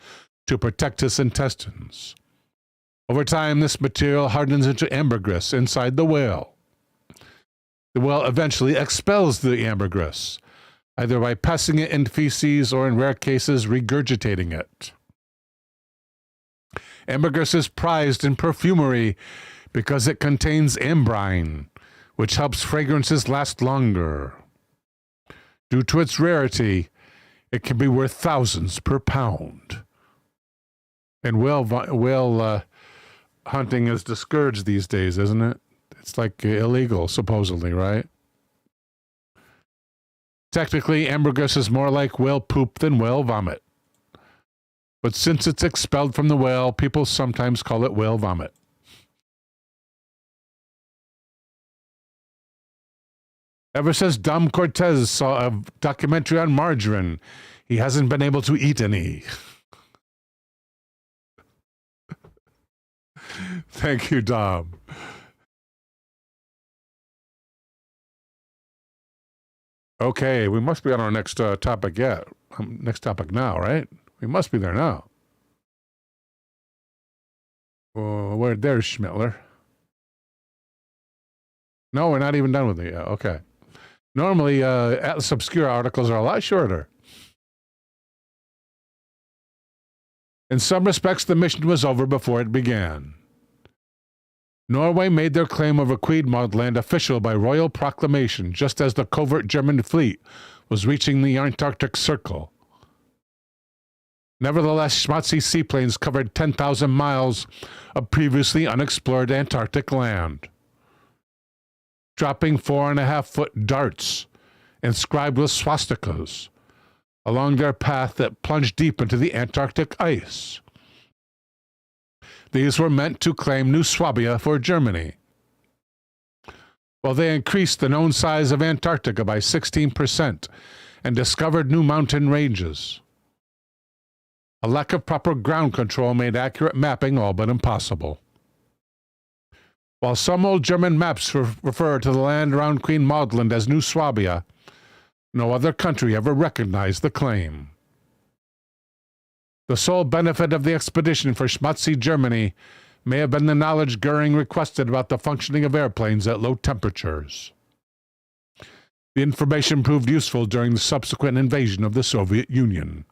to protect its intestines. Over time, this material hardens into ambergris inside the whale. The whale eventually expels the ambergris, either by passing it in feces or, in rare cases, regurgitating it. Ambergris is prized in perfumery because it contains ambrine, which helps fragrances last longer. Due to its rarity, it can be worth thousands per pound. And whale hunting is discouraged these days, isn't it? It's like illegal, supposedly, right? Technically, ambergris is more like whale poop than whale vomit. But since it's expelled from the whale, people sometimes call it whale vomit. Ever since Dom Cortez saw a documentary on margarine, he hasn't been able to eat any. Thank you, Dom. Okay, we must be on our next topic yet. Next topic now, right? We must be there now. There's Schmittler. No, we're not even done with it yet. Okay. Normally, Atlas Obscura articles are a lot shorter. In some respects, the mission was over before it began. Norway made their claim over Queedmont land official by royal proclamation, just as the covert German fleet was reaching the Antarctic Circle. Nevertheless, schmutzy seaplanes covered 10,000 miles of previously unexplored Antarctic land, dropping 4.5-foot darts inscribed with swastikas along their path that plunged deep into the Antarctic ice. These were meant to claim New Swabia for Germany. While they increased the known size of Antarctica by 16% and discovered new mountain ranges, a lack of proper ground control made accurate mapping all but impossible. While some old German maps refer to the land around Queen Maud Land as New Swabia, no other country ever recognized the claim. The sole benefit of the expedition for schmutzy Germany may have been the knowledge Goering requested about the functioning of airplanes at low temperatures. The information proved useful during the subsequent invasion of the Soviet Union.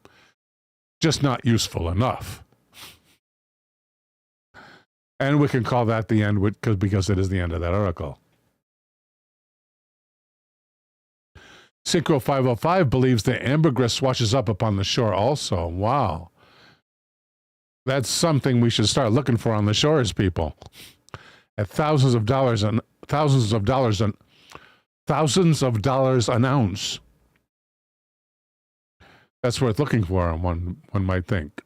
Just not useful enough. And we can call that the end because it is the end of that article. Synchro 505 believes that ambergris washes up upon the shore also. Wow. That's something we should start looking for on the shores, people. At thousands of dollars an ounce. That's worth looking for, one might think.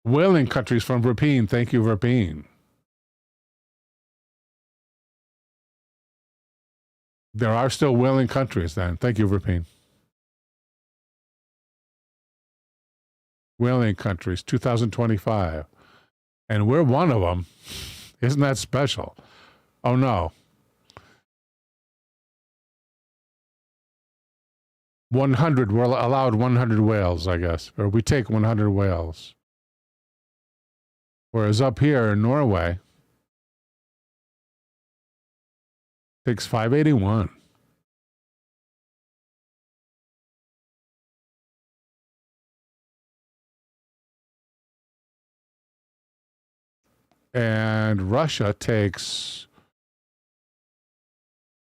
Whaling countries from Verpine. Thank you, Verpine. There are still whaling countries then. Thank you, Verpine. Whaling countries, 2025. And we're one of them. Isn't that special? Oh, no. 100, we're allowed 100 whales, I guess. Or we take 100 whales. Whereas up here in Norway, takes 581. And Russia takes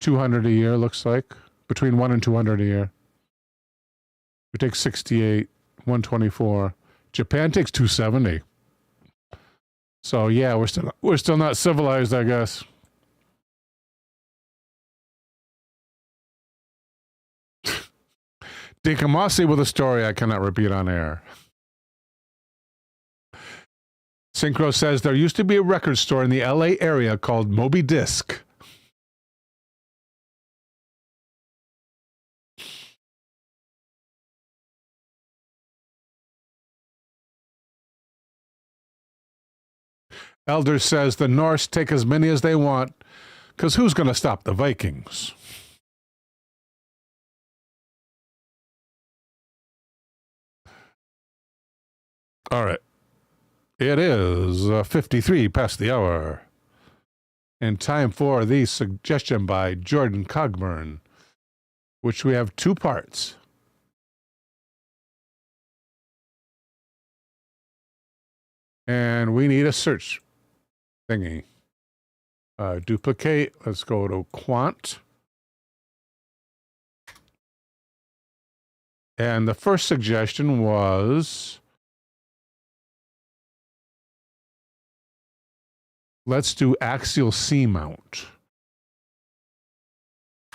200 a year, looks like. Between 1 and 200 a year. We take 68, 124. Japan takes 270. So yeah, we're still not civilized, I guess. Dekamasi with a story I cannot repeat on air. Synchro says there used to be a record store in the LA area called Moby Disc. Elder says the Norse take as many as they want, because who's going to stop the Vikings? All right. It is 53 past the hour. And time for the suggestion by Jordan Cogburn, which we have 2 parts. And we need a search thingy. Duplicate. Let's go to Quant. And the first suggestion was, let's do Axial Seamount.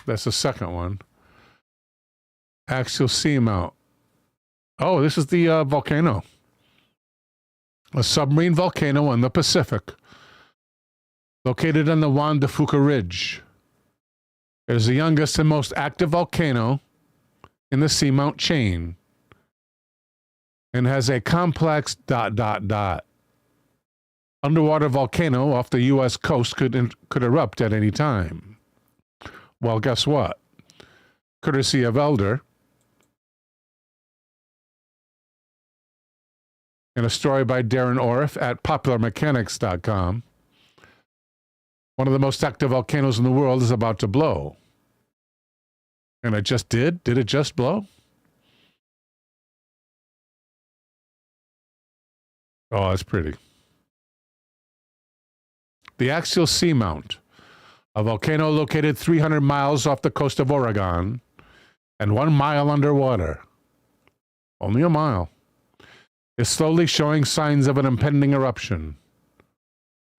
That's the second one. Axial Seamount. Oh, this is the volcano. A submarine volcano in the Pacific, located on the Juan de Fuca Ridge. It is the youngest and most active volcano in the Seamount chain and has a complex ... underwater volcano off the U.S. coast could erupt at any time. Well, guess what? Courtesy of Elder, in a story by Darren Orff at popularmechanics.com, One of the most active volcanoes in the world is about to blow. And it just did? Did it just blow? Oh, that's pretty. The Axial Seamount, a volcano located 300 miles off the coast of Oregon and 1 mile underwater, only a mile, is slowly showing signs of an impending eruption.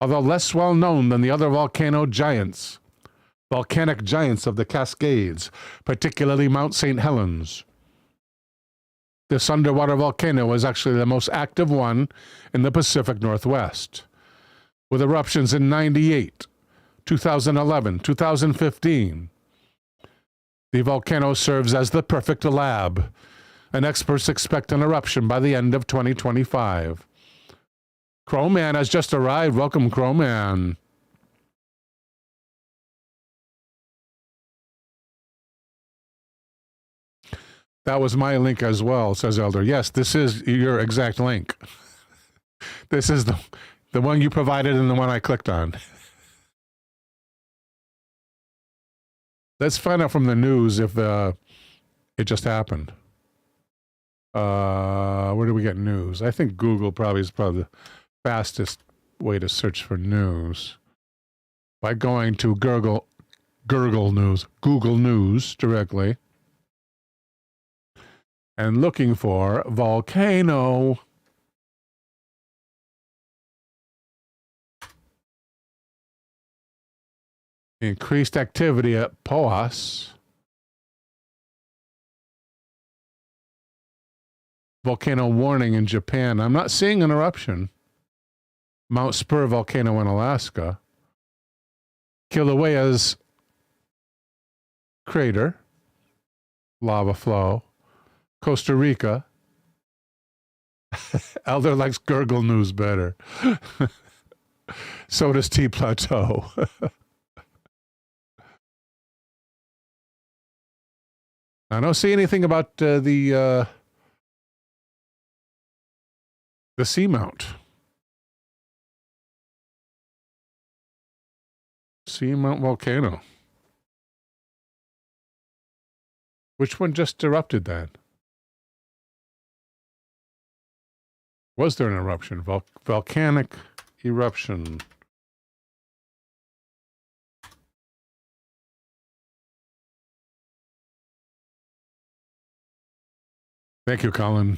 Although less well known than the other volcanic giants of the Cascades, particularly Mount St. Helens. This underwater volcano is actually the most active one in the Pacific Northwest, with eruptions in 98, 2011, 2015. The volcano serves as the perfect lab, and experts expect an eruption by the end of 2025. Crowman has just arrived. Welcome, Crowman. That was my link as well, says Elder. Yes, this is your exact link. This is the one you provided and the one I clicked on. Let's find out from the news if it just happened. Where do we get news? I think Google is probably the fastest way to search for news. By going to Google News directly, and looking for volcano. Increased activity at Hawass. Volcano warning in Japan. I'm not seeing an eruption. Mount Spurr volcano in Alaska. Kilauea's crater. Lava flow. Costa Rica. Elder likes Gurgle News better. So does T Plateau. I don't see anything about the Seamount. Seamount volcano. Which one just erupted then? Was there an eruption? Volcanic eruption. Thank you, Colin.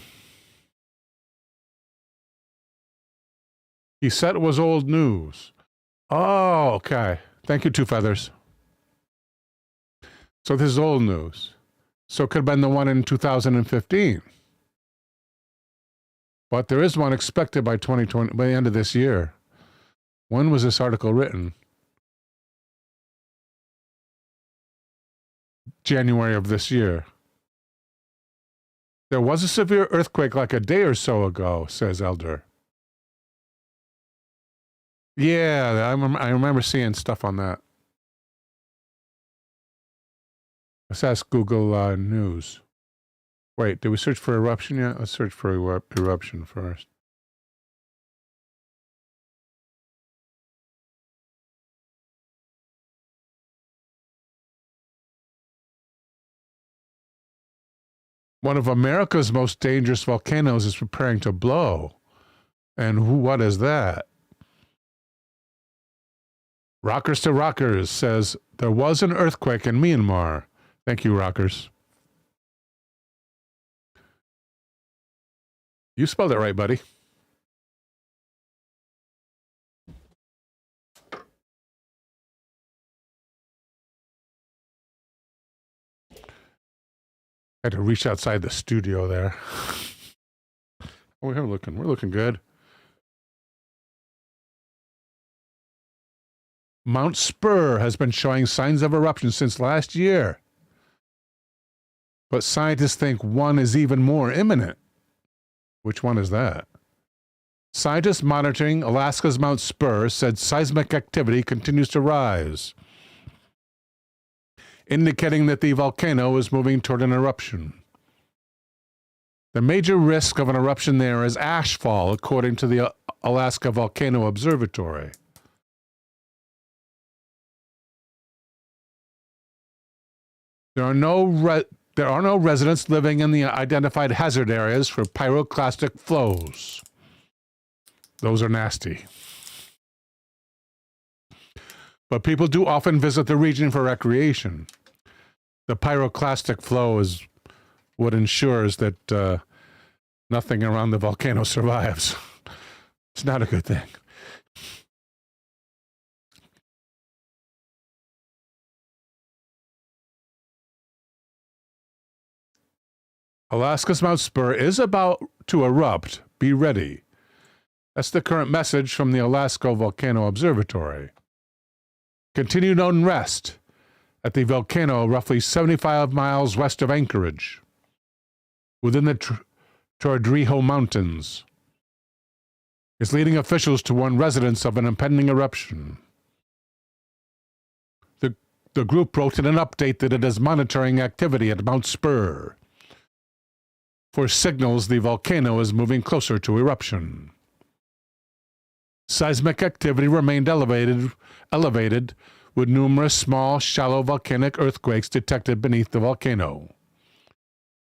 He said it was old news. Oh, okay. Thank you, Two Feathers. So this is old news. So it could have been the one in 2015. But there is one expected by 2020, by the end of this year. When was this article written? January of this year. There was a severe earthquake like a day or so ago, says Elder. Yeah, I remember seeing stuff on that. Let's ask Google News. Wait, did we search for eruption yet? Let's search for eruption first. One of America's most dangerous volcanoes is preparing to blow. And what is that? Rockers to Rockers says, there was an earthquake in Myanmar. Thank you, Rockers. You spelled it right, buddy. Had to reach outside the studio there. We're looking good. Mount Spurr has been showing signs of eruption since last year. But scientists think one is even more imminent. Which one is that? Scientists monitoring Alaska's Mount Spurr said seismic activity continues to rise, indicating that the volcano is moving toward an eruption. The major risk of an eruption there is ashfall, according to the Alaska Volcano Observatory. There are no residents living in the identified hazard areas for pyroclastic flows. Those are nasty. But people do often visit the region for recreation. The pyroclastic flow is what ensures that nothing around the volcano survives. It's not a good thing. Alaska's Mount Spurr is about to erupt. Be ready. That's the current message from the Alaska Volcano Observatory. Continued unrest at the volcano roughly 75 miles west of Anchorage, within the Tordriho Mountains, is leading officials to warn residents of an impending eruption. The group wrote in an update that it is monitoring activity at Mount Spurr for signals the volcano is moving closer to eruption. Seismic activity remained elevated with numerous small, shallow volcanic earthquakes detected beneath the volcano.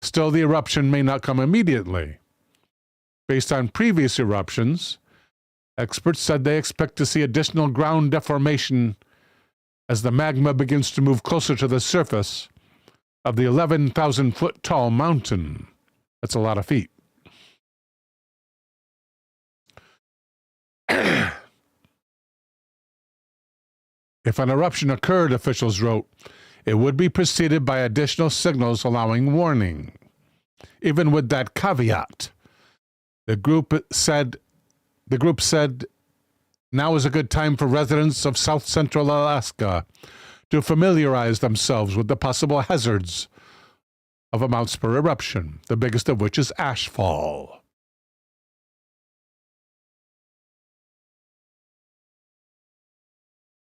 Still, the eruption may not come immediately. Based on previous eruptions, experts said they expect to see additional ground deformation as the magma begins to move closer to the surface of the 11,000-foot tall mountain. That's a lot of feet. If an eruption occurred, officials wrote, it would be preceded by additional signals allowing warning. Even with that caveat, the group said now is a good time for residents of South Central Alaska to familiarize themselves with the possible hazards of a Mount Spurr eruption, the biggest of which is ashfall.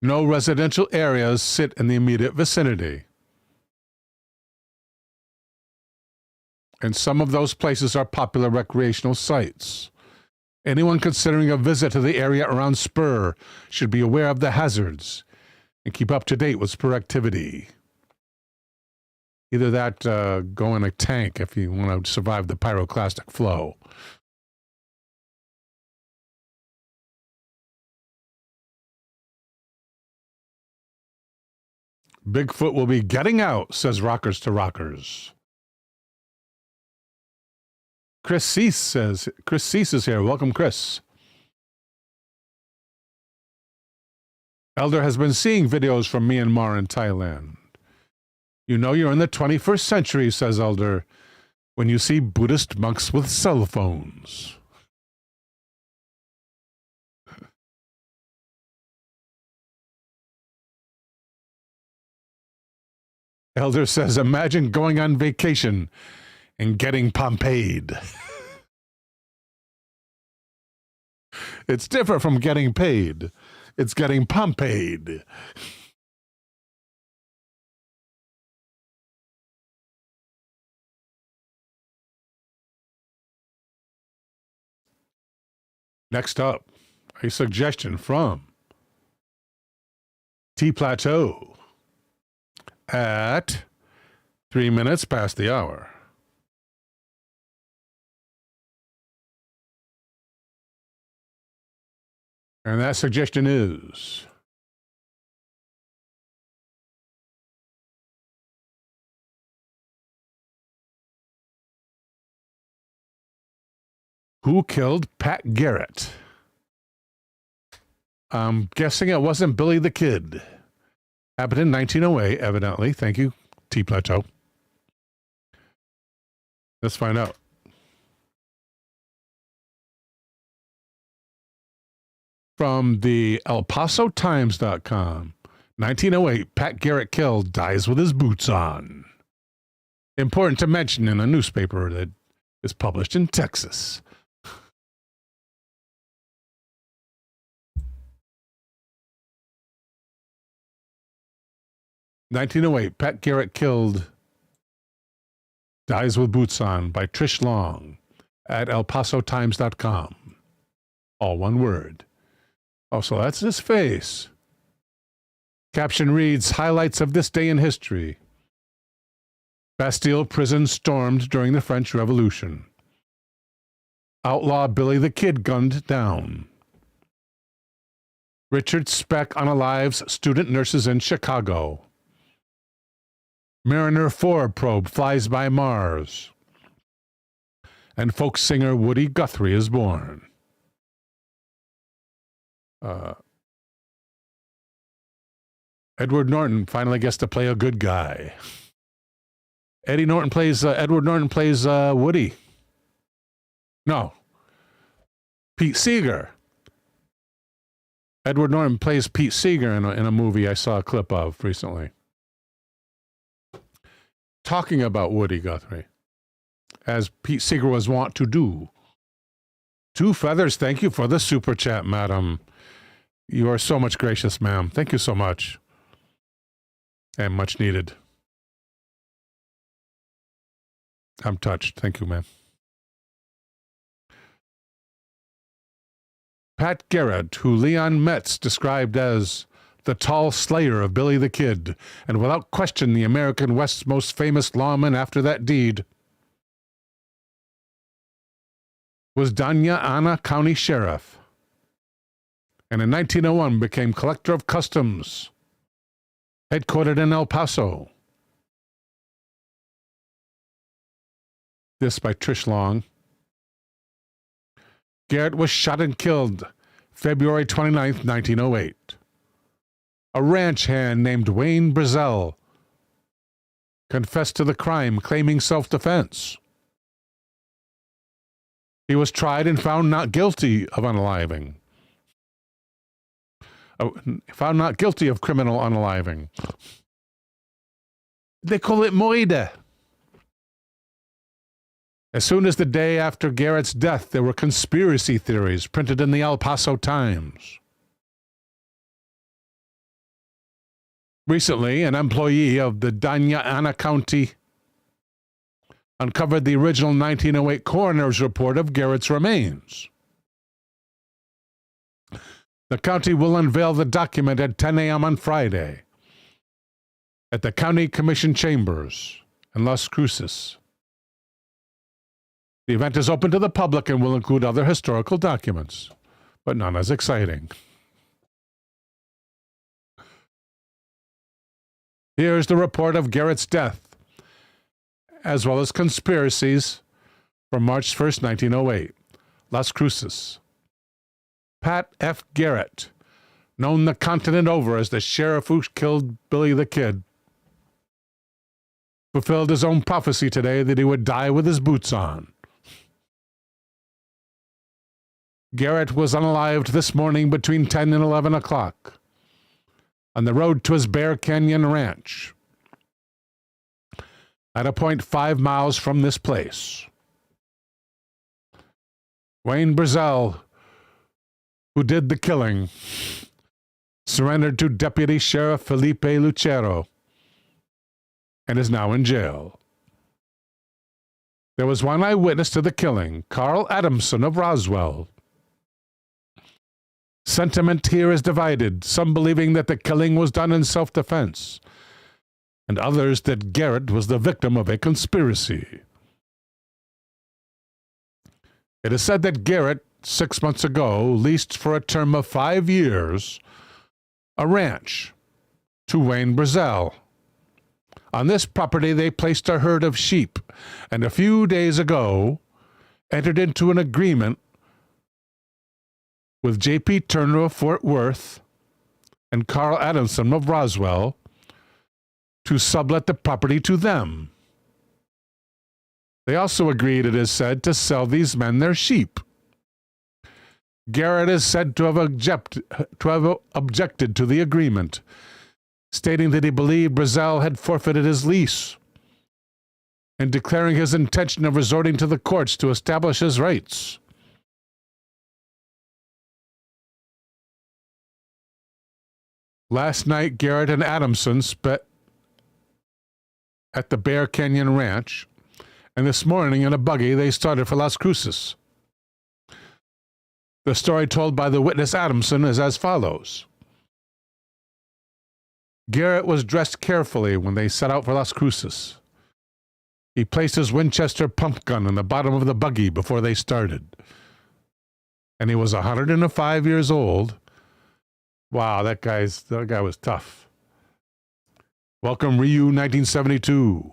No residential areas sit in the immediate vicinity, and some of those places are popular recreational sites. Anyone considering a visit to the area around Spurr should be aware of the hazards and keep up to date with Spurr activity. Either that, go in a tank if you want to survive the pyroclastic flow. Bigfoot will be getting out, says Rockers to Rockers. Chris Cease is here. Welcome, Chris. Elder has been seeing videos from Myanmar and Thailand. You know you're in the 21st century, says Elder, when you see Buddhist monks with cell phones. Elder says, imagine going on vacation and getting Pompeyed. It's different from getting paid. It's getting Pompeyed. Next up, a suggestion from T Plateau at 3 minutes past the hour. And that suggestion is who killed Pat Garrett? I'm guessing it wasn't Billy the Kid. Happened in 1908, evidently. Thank you, T Plateau. Let's find out. From the ElPasoTimes.com, 1908, Pat Garrett killed, dies with his boots on. Important to mention in a newspaper that is published in Texas. "1908, Pat Garrett killed, dies with boots on" by Trish Long at ElPasoTimes.com. All one word. Oh, so that's his face. Caption reads, highlights of this day in history. Bastille prison stormed during the French Revolution. Outlaw Billy the Kid gunned down. Richard Speck unalives student nurses in Chicago. Mariner 4 probe flies by Mars. And folk singer Woody Guthrie is born. Edward Norton finally gets to play a good guy. Edward Norton plays Woody. No. Pete Seeger. Edward Norton plays Pete Seeger in a movie I saw a clip of recently. Talking about Woody Guthrie, as Pete Seeger was wont to do. Two Feathers, thank you for the super chat, madam. You are so much gracious, ma'am. Thank you so much. And much needed. I'm touched. Thank you, ma'am. Pat Garrett, who Leon Metz described as the tall slayer of Billy the Kid, and without question the American West's most famous lawman after that deed, was Danya Ana County Sheriff, and in 1901 became Collector of Customs, headquartered in El Paso. This by Trish Long. Garrett was shot and killed February 29, 1908. A ranch hand named Wayne Brazel confessed to the crime, claiming self-defense. He was tried and found not guilty of unaliving. Found not guilty of criminal unaliving. They call it moide. As soon as the day after Garrett's death, there were conspiracy theories printed in the El Paso Times. Recently, an employee of the Danya Ana County uncovered the original 1908 coroner's report of Garrett's remains. The county will unveil the document at 10 a.m. on Friday at the County Commission Chambers in Las Cruces. The event is open to the public and will include other historical documents, but none as exciting. Here's the report of Garrett's death, as well as conspiracies from March 1st, 1908. Las Cruces. Pat F. Garrett, known the continent over as the sheriff who killed Billy the Kid, fulfilled his own prophecy today that he would die with his boots on. Garrett was unalived this morning between 10 and 11 o'clock on the road to his Bear Canyon ranch at a point 5 miles from this place. Wayne Brazel, who did the killing, surrendered to Deputy Sheriff Felipe Lucero and is now in jail. There was one eyewitness to the killing, Carl Adamson of Roswell. Sentiment here is divided, some believing that the killing was done in self-defense, and others that Garrett was the victim of a conspiracy. It is said that Garrett, 6 months ago, leased for a term of 5 years a ranch to Wayne Brazel. On this property they placed a herd of sheep, and a few days ago entered into an agreement with J.P. Turner of Fort Worth and Carl Adamson of Roswell to sublet the property to them. They also agreed, it is said, to sell these men their sheep. Garrett is said to have objected to the agreement, stating that he believed Brazel had forfeited his lease and declaring his intention of resorting to the courts to establish his rights. Last night, Garrett and Adamson spent at the Bear Canyon Ranch, and this morning in a buggy they started for Las Cruces. The story told by the witness Adamson is as follows. Garrett was dressed carefully when they set out for Las Cruces. He placed his Winchester pump gun in the bottom of the buggy before they started. And he was 105 years old. Wow, that guy was tough. Welcome, Ryu 1972.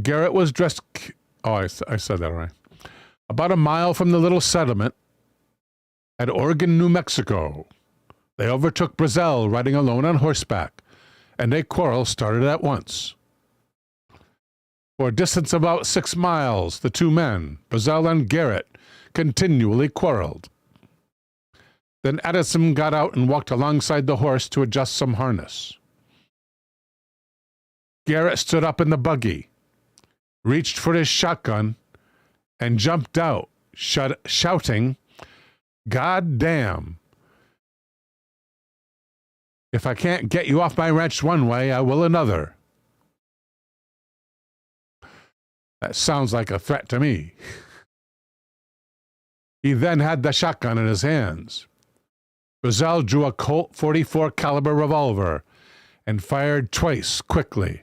Garrett was dressed... Oh, I said that right. About a mile from the little settlement at Oregon, New Mexico. They overtook Brazel riding alone on horseback, and a quarrel started at once. For a distance of about 6 miles, the two men, Brazel and Garrett, continually quarreled. Then Addison got out and walked alongside the horse to adjust some harness. Garrett stood up in the buggy, reached for his shotgun, and jumped out, shouting, "God damn! If I can't get you off my ranch one way, I will another." That sounds like a threat to me. He then had the shotgun in his hands. Brazel drew a Colt .44 caliber revolver and fired twice quickly.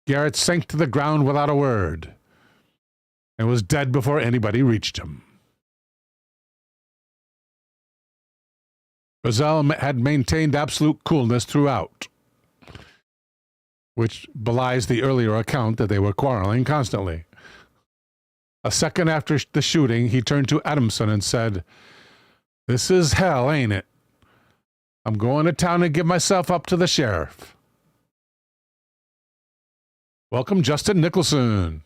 Garrett sank to the ground without a word and was dead before anybody reached him. Brazel had maintained absolute coolness throughout, which belies the earlier account that they were quarreling constantly. A second after the shooting, he turned to Adamson and said, "This is hell, ain't it? I'm going to town and give myself up to the sheriff." Welcome, Justin Nicholson.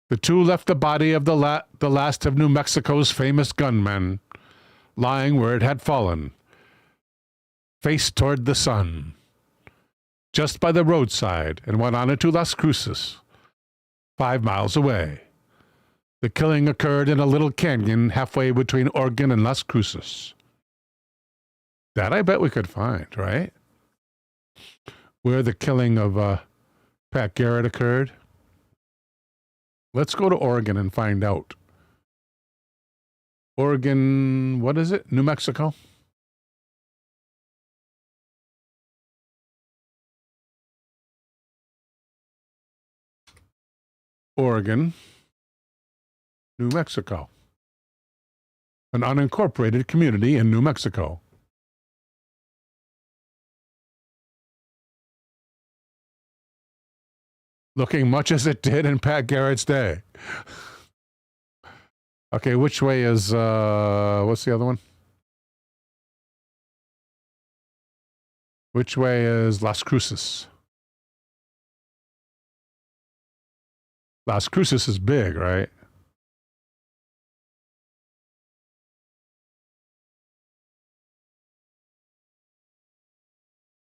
The two left the body of the last of New Mexico's famous gunmen, lying where it had fallen, face toward the sun, just by the roadside, and went on into Las Cruces, 5 miles away. The killing occurred in a little canyon halfway between Oregon and Las Cruces. That I bet we could find, right? Where the killing of Pat Garrett occurred. Let's go to Oregon and find out. Oregon, what is it? New Mexico? Oregon, New Mexico. An unincorporated community in New Mexico. Looking much as it did in Pat Garrett's day. Okay, which way is, what's the other one? Which way is Las Cruces? Las Cruces is big, right?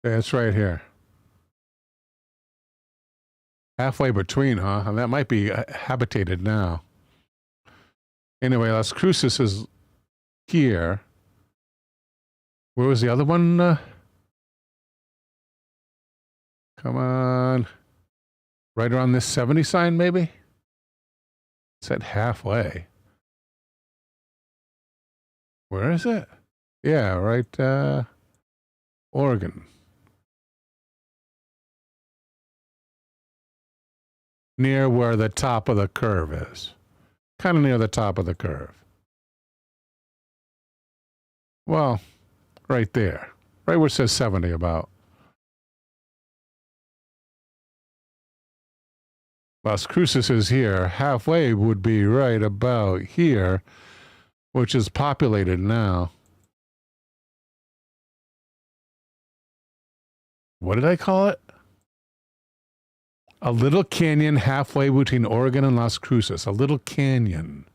Yeah, it's right here. Halfway between, huh? And that might be habitated now. Anyway, Las Cruces is here. Where was the other one? Come on. Right around this 70 sign, maybe? It said halfway. Where is it? Yeah, right, Oregon. Near where the top of the curve is. Kind of near the top of the curve. Well, right there. Right where it says 70 about. Las Cruces is here. Halfway would be right about here, which is populated now. What did I call it? A little canyon halfway between Oregon and Las Cruces. A little canyon.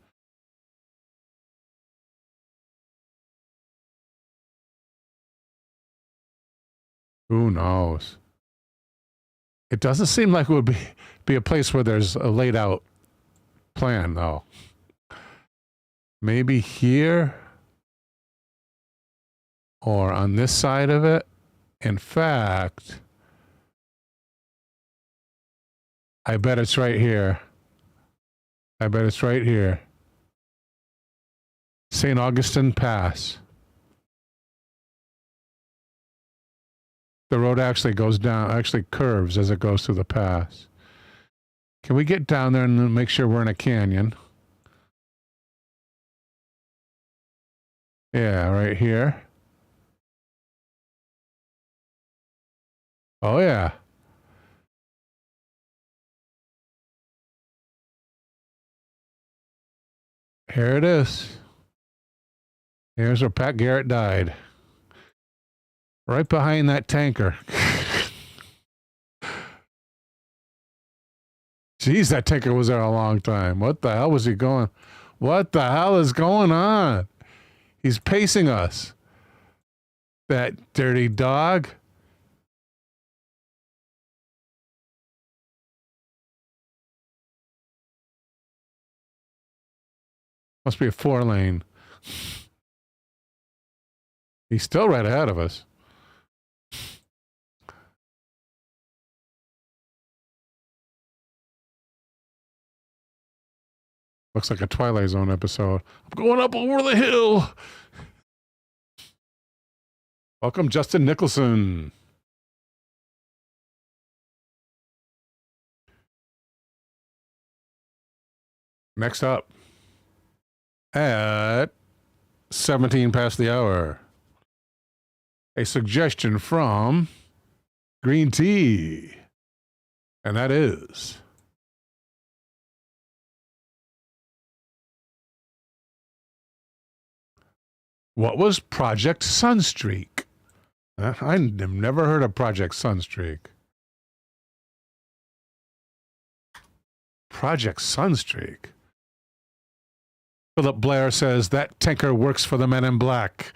Who knows? It doesn't seem like it would be a place where there's a laid out plan, though. Maybe here? Or on this side of it? In fact, I bet it's right here. I bet it's right here. St. Augustine Pass. The road actually goes down, actually curves as it goes through the pass. Can we get down there and make sure we're in a canyon? Yeah, right here. Oh, yeah. Here it is. Here's where Pat Garrett died. Right behind that tanker. Jeez, that tanker was there a long time. What the hell was he going? What the hell is going on? He's pacing us. That dirty dog. Must be a 4-lane. He's still right ahead of us. Looks like a Twilight Zone episode. I'm going up over the hill. Welcome, Justin Nicholson. Next up, at 17 past the hour, a suggestion from Green Tea, and that is what was Project Sunstreak? I've never heard of Project Sunstreak. Project Sunstreak. Philip Blair says that tanker works for the Men in Black.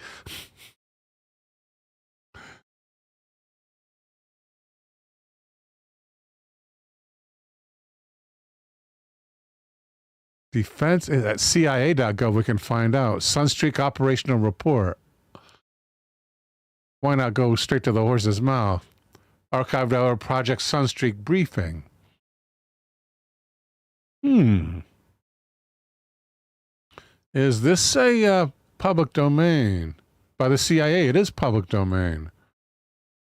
Defense at CIA.gov we can find out. Sunstreak operational report. Why not go straight to the horse's mouth? Archived our Project Sunstreak briefing. Is this a public domain? By the CIA, it is public domain.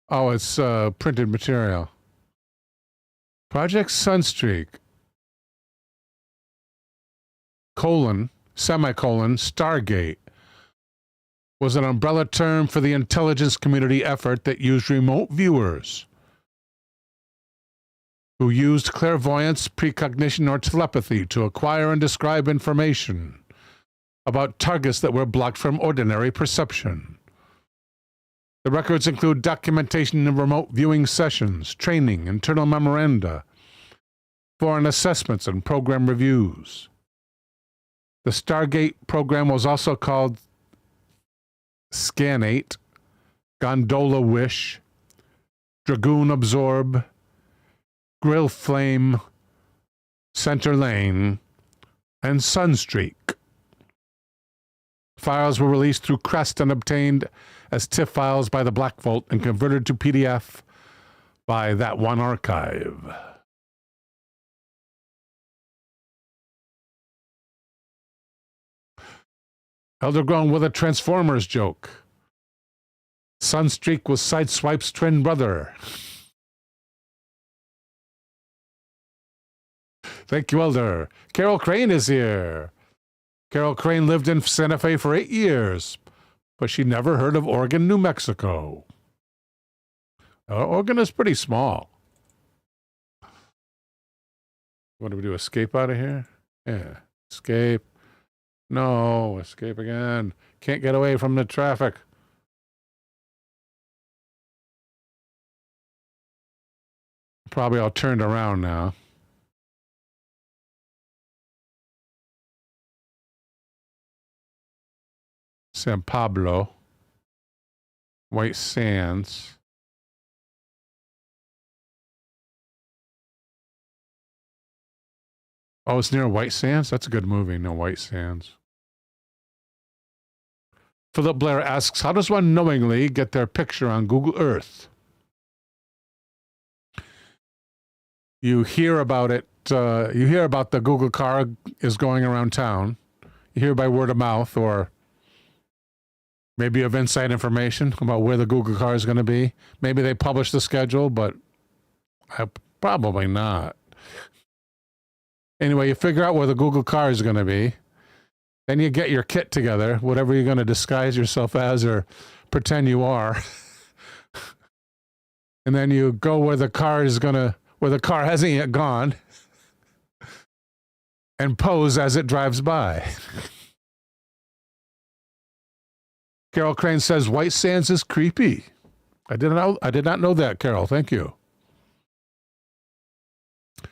Oh, it's printed material. Project Sunstreak. Semicolon, Stargate, was an umbrella term for the intelligence community effort that used remote viewers who used clairvoyance, precognition, or telepathy to acquire and describe information about targets that were blocked from ordinary perception. The records include documentation of remote viewing sessions, training, internal memoranda, foreign assessments, and program reviews. The Stargate program was also called Scanate, Gondola Wish, Dragoon Absorb, Grill Flame, Center Lane, and Sunstreak. Files were released through Crest and obtained as TIFF files by the Black Vault and converted to PDF by That One Archive. Eldergrown with a Transformers joke. Sunstreak was Sideswipe's twin brother. Thank you, Elder. Carol Crane is here. Carol Crane lived in Santa Fe for 8 years, but she never heard of Oregon, New Mexico. Oregon is pretty small. What do we do? Escape out of here? Yeah. Escape. No, escape again. Can't get away from the traffic. Probably all turned around now. San Pablo. White Sands. Oh, it's near White Sands? That's a good movie. No, White Sands. Philip Blair asks, how does one knowingly get their picture on Google Earth? You hear about it you hear about the Google car is going around town. You hear by word of mouth, or maybe you have inside information about where the Google car is going to be. Maybe they publish the schedule, but probably not. Anyway, you figure out where the Google car is going to be. Then you get your kit together, whatever you're going to disguise yourself as or pretend you are. And then you go where the car hasn't yet gone, and pose as it drives by. Carol Crane says White Sands is creepy. I did not know that, Carol. Thank you.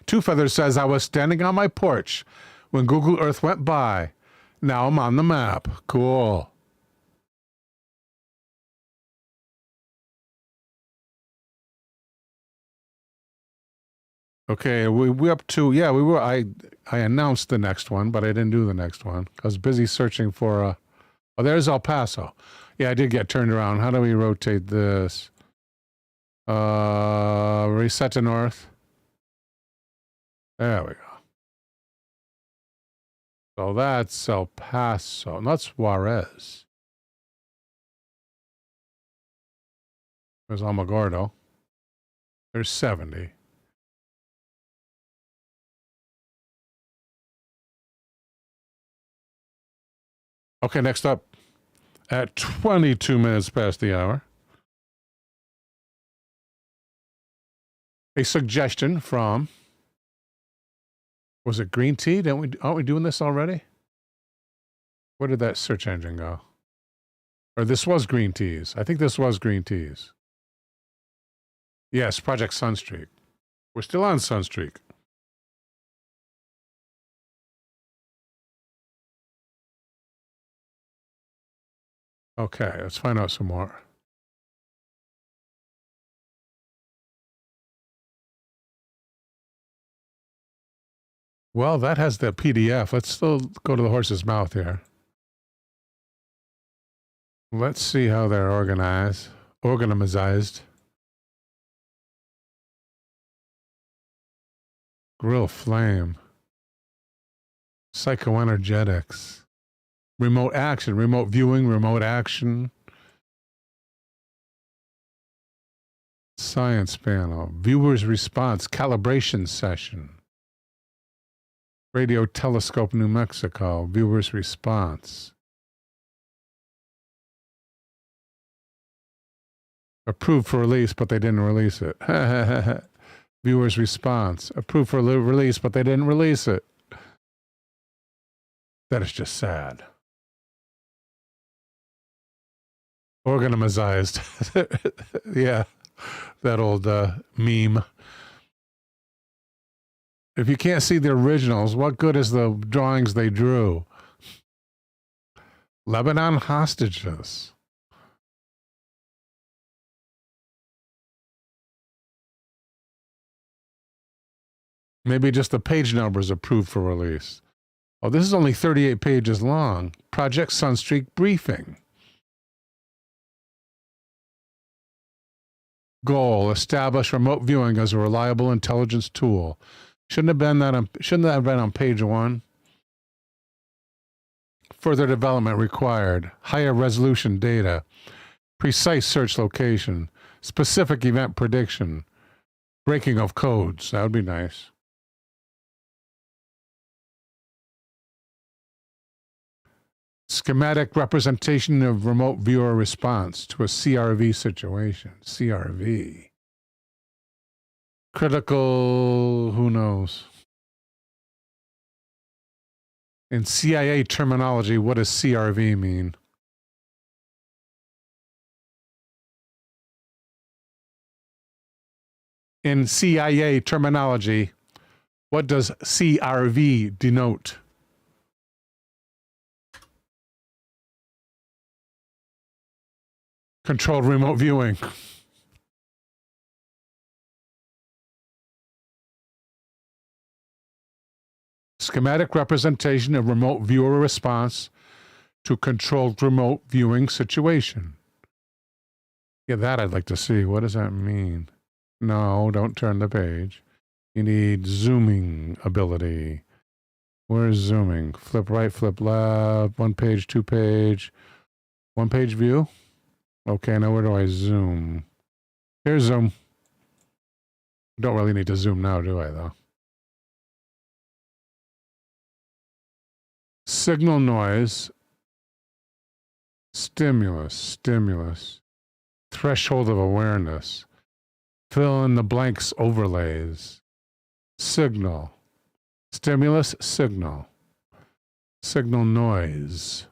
Two Feathers says I was standing on my porch when Google Earth went by. Now I'm on the map. Cool. Okay, we up to, yeah, we were, I announced the next one, but I didn't do the next one. I was busy searching for, oh, there's El Paso. Yeah, I did get turned around. How do we rotate this? Reset to north. There we go. So that's El Paso. That's Juarez. There's Alamogordo. There's 70. Okay, next up, at 22 minutes past the hour, a suggestion from, was it Green Tea? Aren't we doing this already? Where did that search engine go? Or this was Green Teas. I think this was Green Teas. Yes, Project Sunstreak. We're still on Sunstreak. Okay, let's find out some more. Well, that has the PDF. Let's still go to the horse's mouth here. Let's see how they're organized. Grill flame. Psychoenergetics. Remote action, remote viewing, remote action. Science panel, viewer's response, calibration session. Radio telescope, New Mexico, viewer's response. Approved for release, but they didn't release it. Viewer's response, approved for release, but they didn't release it. That is just sad. Organized. Yeah, that old meme. If you can't see the originals, what good is the drawings they drew? Lebanon hostages. Maybe just the page numbers approved for release. Oh, this is only 38 pages long. Project Sunstreak briefing. Goal: establish remote viewing as a reliable intelligence tool. Shouldn't that have been on page 1? Further development required. Higher resolution data. Precise search location. Specific event prediction. Breaking of codes. That would be nice. Schematic representation of remote viewer response to a CRV situation. CRV. Critical, who knows? In CIA terminology, what does CRV mean? In CIA terminology, what does CRV denote? Controlled remote viewing. Schematic representation of remote viewer response to controlled remote viewing situation. Yeah, that I'd like to see. What does that mean? No, don't turn the page. You need zooming ability. Where's zooming? Flip right, flip left, 1 page, 2 page, 1 page view. Okay, now where do I zoom? Here's zoom. Don't really need to zoom now, do I, though? Signal noise. Stimulus. Threshold of awareness. Fill in the blanks overlays. Signal. Stimulus, signal. Signal noise.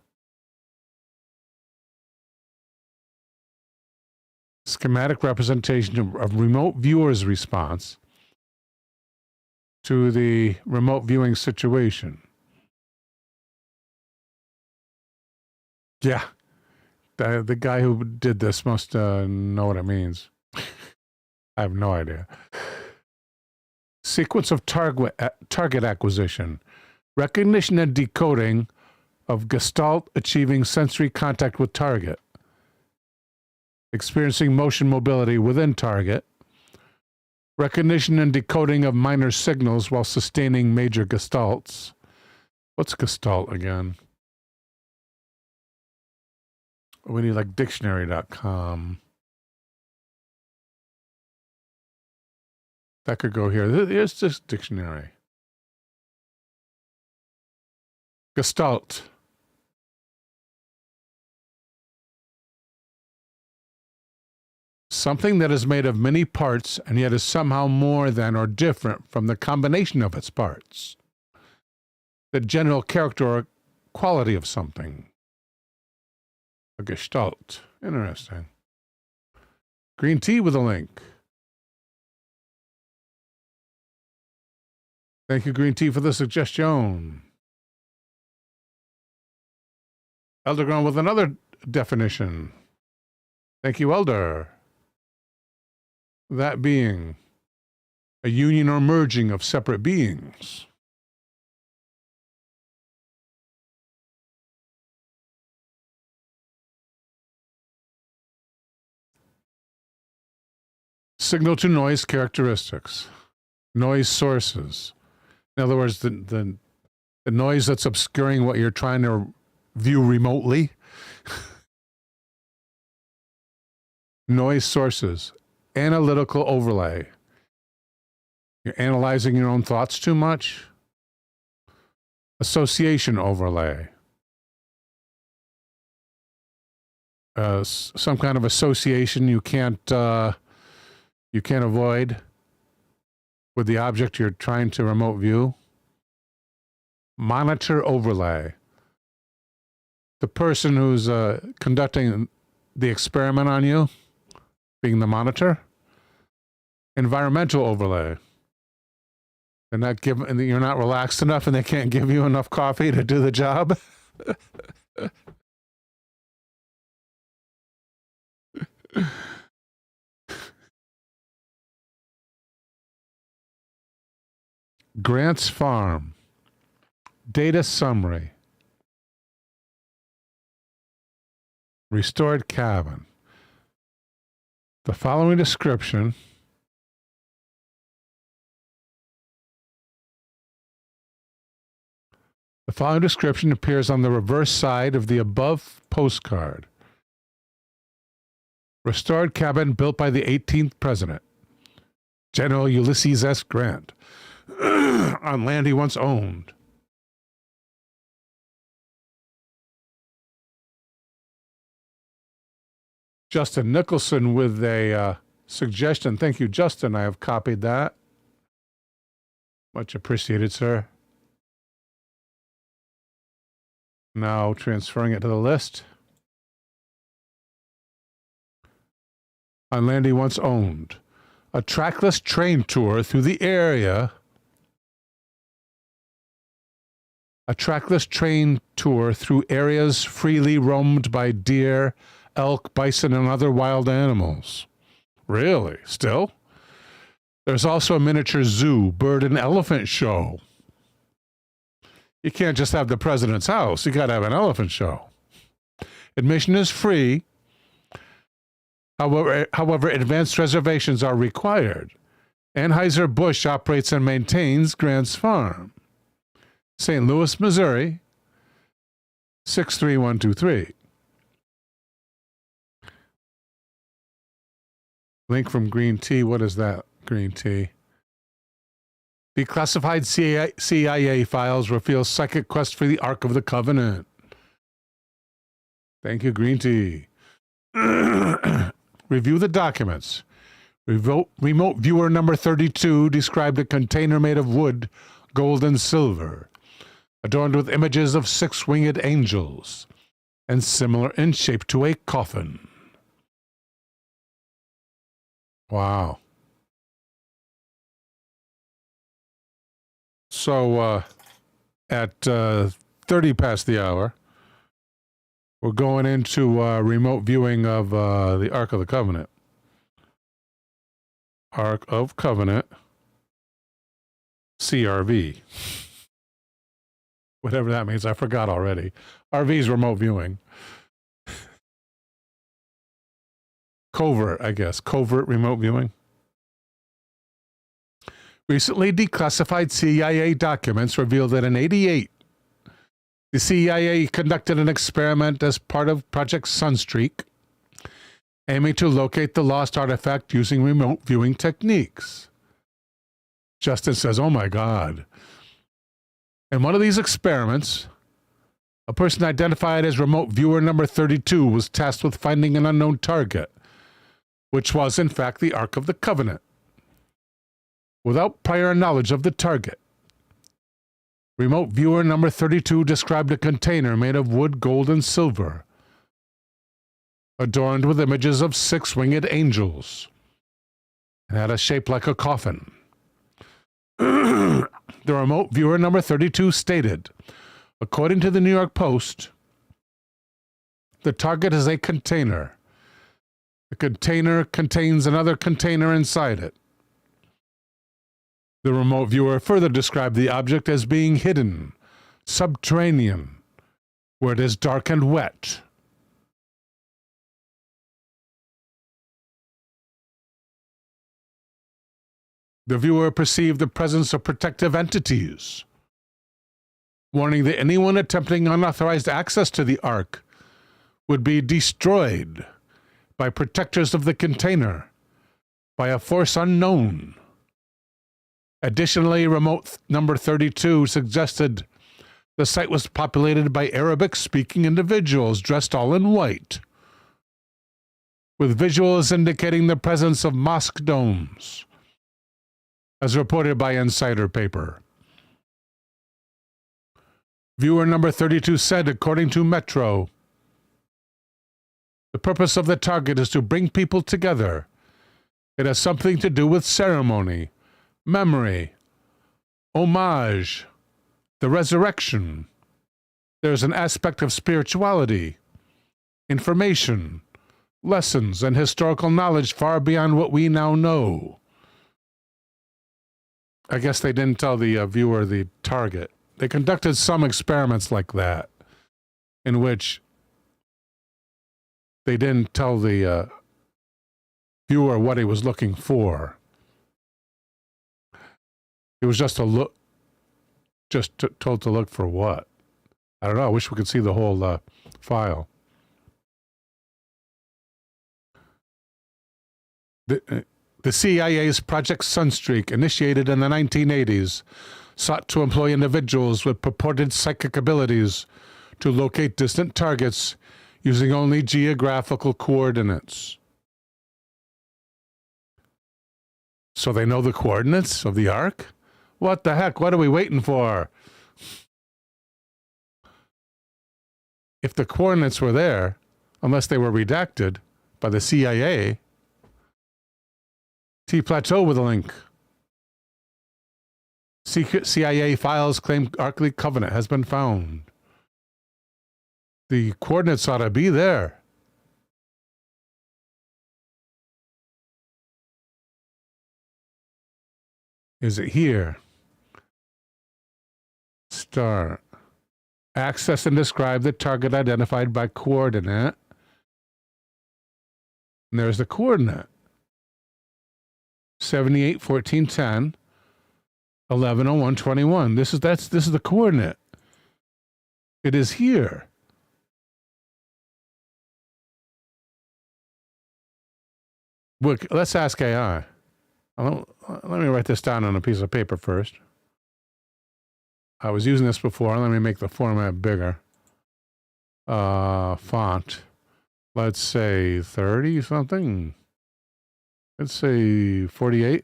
Schematic representation of remote viewer's response to the remote viewing situation. Yeah, the guy who did this must know what it means. I have no idea. Sequence of target acquisition. Recognition and decoding of gestalt achieving sensory contact with target. Experiencing motion mobility within target. Recognition and decoding of minor signals while sustaining major gestalts. What's gestalt again? We need like dictionary.com. That could go here. Here's this dictionary. Gestalt. Something that is made of many parts and yet is somehow more than or different from the combination of its parts. The general character or quality of something. A gestalt. Interesting. Green tea with a link. Thank you, Green Tea, for the suggestion. Elderground with another definition. Thank you, Elder. That being a union or merging of separate beings. Signal to noise characteristics. Noise sources. In other words, the noise that's obscuring what you're trying to view remotely. Noise sources. Analytical overlay. You're analyzing your own thoughts too much. Association overlay. Some kind of association you can't avoid with the object you're trying to remote view. Monitor overlay. The person who's conducting the experiment on you, being the monitor. Environmental overlay. They're not giving, you're not relaxed enough and they can't give you enough coffee to do the job. Grant's Farm. Data summary. Restored cabin. The following description appears on the reverse side of the above postcard. Restored cabin built by the 18th president, General Ulysses S. Grant, on land he once owned. Justin Nicholson with a suggestion. Thank you, Justin. I have copied that. Much appreciated, sir. Now transferring it to the list. On land he once owned. A trackless train tour through the area. A trackless train tour through areas freely roamed by deer, elk, bison, and other wild animals. Really? Still? There's also a miniature zoo, bird and elephant show. You can't just have the president's house. You got to have an elephant show. Admission is free. However, advanced reservations are required. Anheuser-Busch operates and maintains Grant's Farm. St. Louis, Missouri, 63123. Link from Green Tea. What is that, Green Tea? Declassified CIA files reveal psychic quest for the Ark of the Covenant. Thank you, Green Tea. Review the documents. Remote viewer number 32 described a container made of wood, gold, and silver, adorned with images of 6 winged angels, and similar in shape to a coffin. Wow. So, at 30 past the hour, we're going into remote viewing of the Ark of the Covenant. Ark of Covenant, CRV. Whatever that means, I forgot already. RV's remote viewing. Covert, I guess. Covert remote viewing. Recently declassified CIA documents revealed that in '88, the CIA conducted an experiment as part of Project Sunstreak, aiming to locate the lost artifact using remote viewing techniques. Justin says, oh my God. In one of these experiments, a person identified as remote viewer number 32 was tasked with finding an unknown target, which was in fact the Ark of the Covenant, without prior knowledge of the target. Remote viewer number 32 described a container made of wood, gold, and silver, adorned with images of 6 winged angels, and had a shape like a coffin. The remote viewer number 32 stated, according to the New York Post, the target is a container. The container contains another container inside it. The remote viewer further described the object as being hidden, subterranean, where it is dark and wet. The viewer perceived the presence of protective entities, warning that anyone attempting unauthorized access to the Ark would be destroyed by protectors of the container, by a force unknown. Additionally, remote number 32 suggested the site was populated by Arabic-speaking individuals dressed all in white, with visuals indicating the presence of mosque domes, as reported by Insider Paper. Viewer number 32 said, according to Metro, the purpose of the target is to bring people together. It has something to do with ceremony, memory, homage, the resurrection. There's an aspect of spirituality, information, lessons, and historical knowledge far beyond what we now know. I guess they didn't tell the viewer the target. They conducted some experiments like that, in which they didn't tell the viewer what he was looking for. It was just told to look for what? I don't know. I wish we could see the whole file. The CIA's Project Sunstreak, initiated in the 1980s, sought to employ individuals with purported psychic abilities to locate distant targets using only geographical coordinates. So they know the coordinates of the Ark? What the heck? What are we waiting for? If the coordinates were there, unless they were redacted by the CIA, T-Plateau with a link. Secret CIA files claim Ark of the Covenant has been found. The coordinates ought to be there. Is it here? Start. Access and describe the target identified by coordinate. And there's the coordinate. 78, 14, 10, 11, 01, 21. This is the coordinate. It is here. Look, let's ask AI. Let me write this down on a piece of paper first. I was using this before. Let me make the format bigger. Font. Let's say 30 something. Let's say 48.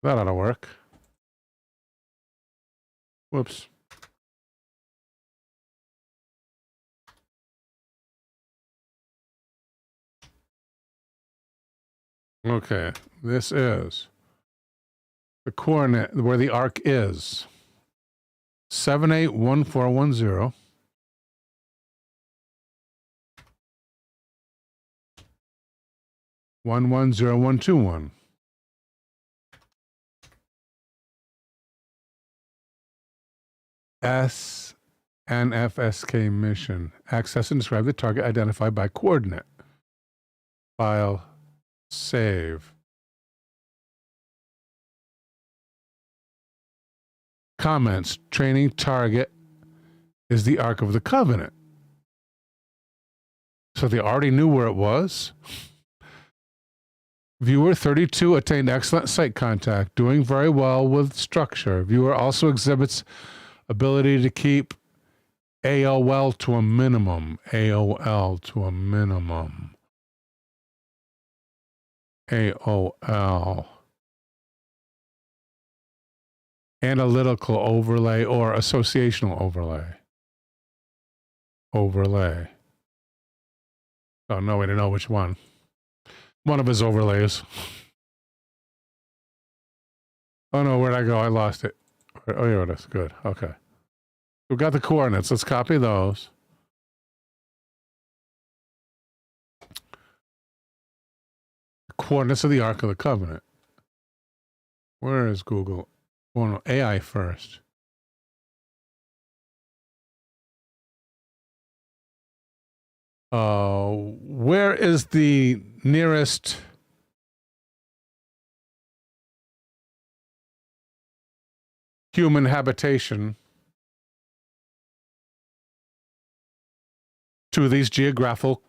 That ought to work. Whoops. Okay, this is the coordinate where the arc is. 781410. One one zero one two one. NFSK mission. Access and describe the target identified by coordinate. File. Save. Comments. Training target is the Ark of the Covenant. So they already knew where it was. Viewer 32 attained excellent sight contact, doing very well with structure. Viewer also exhibits ability to keep AOL to a minimum. AOL to a minimum. AOL. Analytical overlay or associational overlay. Overlay. Oh, no way to know which one. One of his overlays. Oh no, where'd I go? I lost it. Oh, here it is. Good. Okay. We've got the coordinates. Let's copy those. Coordinates of the Ark of the Covenant. Where is Google? Oh no, AI first. Where is the nearest human habitation to these geographical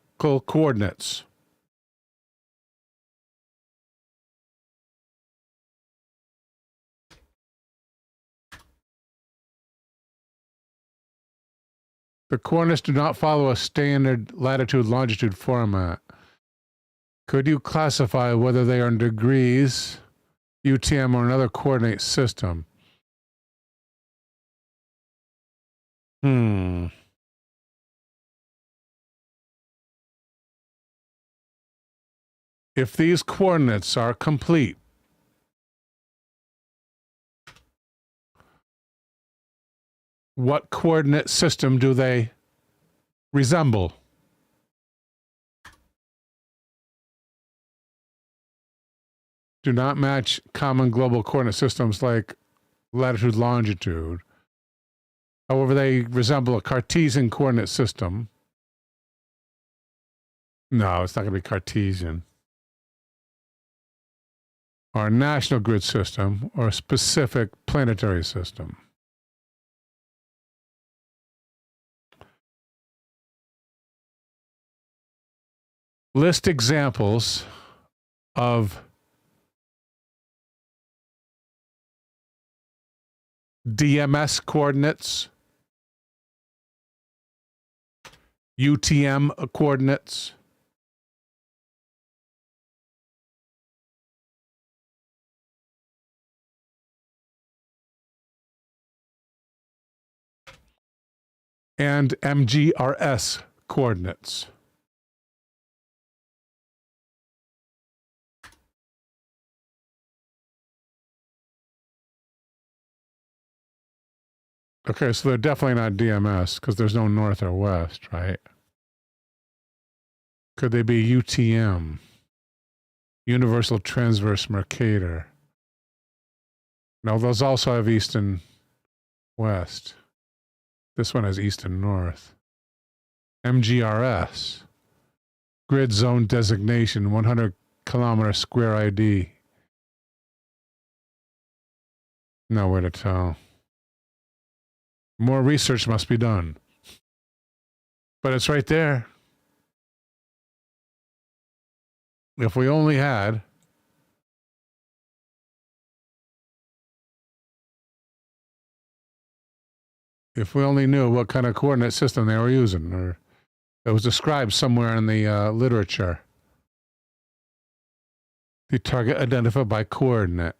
coordinates? The coordinates do not follow a standard latitude-longitude format. Could you classify whether they are in degrees, UTM, or another coordinate system? If these coordinates are complete, what coordinate system do they resemble? Do not match common global coordinate systems like latitude, longitude. However, they resemble a Cartesian coordinate system. No, it's not going to be Cartesian. Or a national grid system, or a specific planetary system. List examples of DMS coordinates, UTM coordinates, and MGRS coordinates. Okay, so they're definitely not DMS because there's no north or west, right? Could they be UTM? Universal Transverse Mercator. No, those also have east and west. This one has east and north. MGRS. Grid Zone Designation, 100 kilometer square ID. Nowhere to tell. More research must be done. But it's right there. If we only had... If we only knew what kind of coordinate system they were using, or it was described somewhere in the literature. The target identified by coordinate.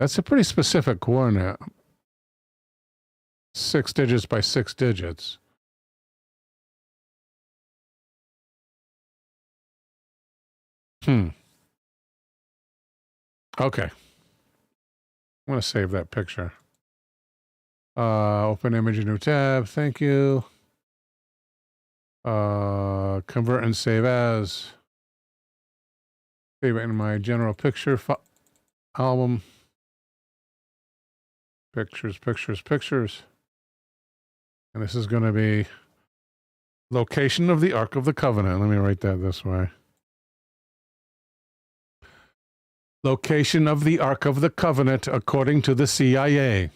That's a pretty specific coordinate. 6 digits by 6 digits. Okay. I'm going to save that picture. Open image, new tab. Thank you. Convert and save as. Save it in my general picture album. Pictures, pictures, pictures. And this is going to be location of the Ark of the Covenant. Let me write that this way. Location of the Ark of the Covenant according to the CIA.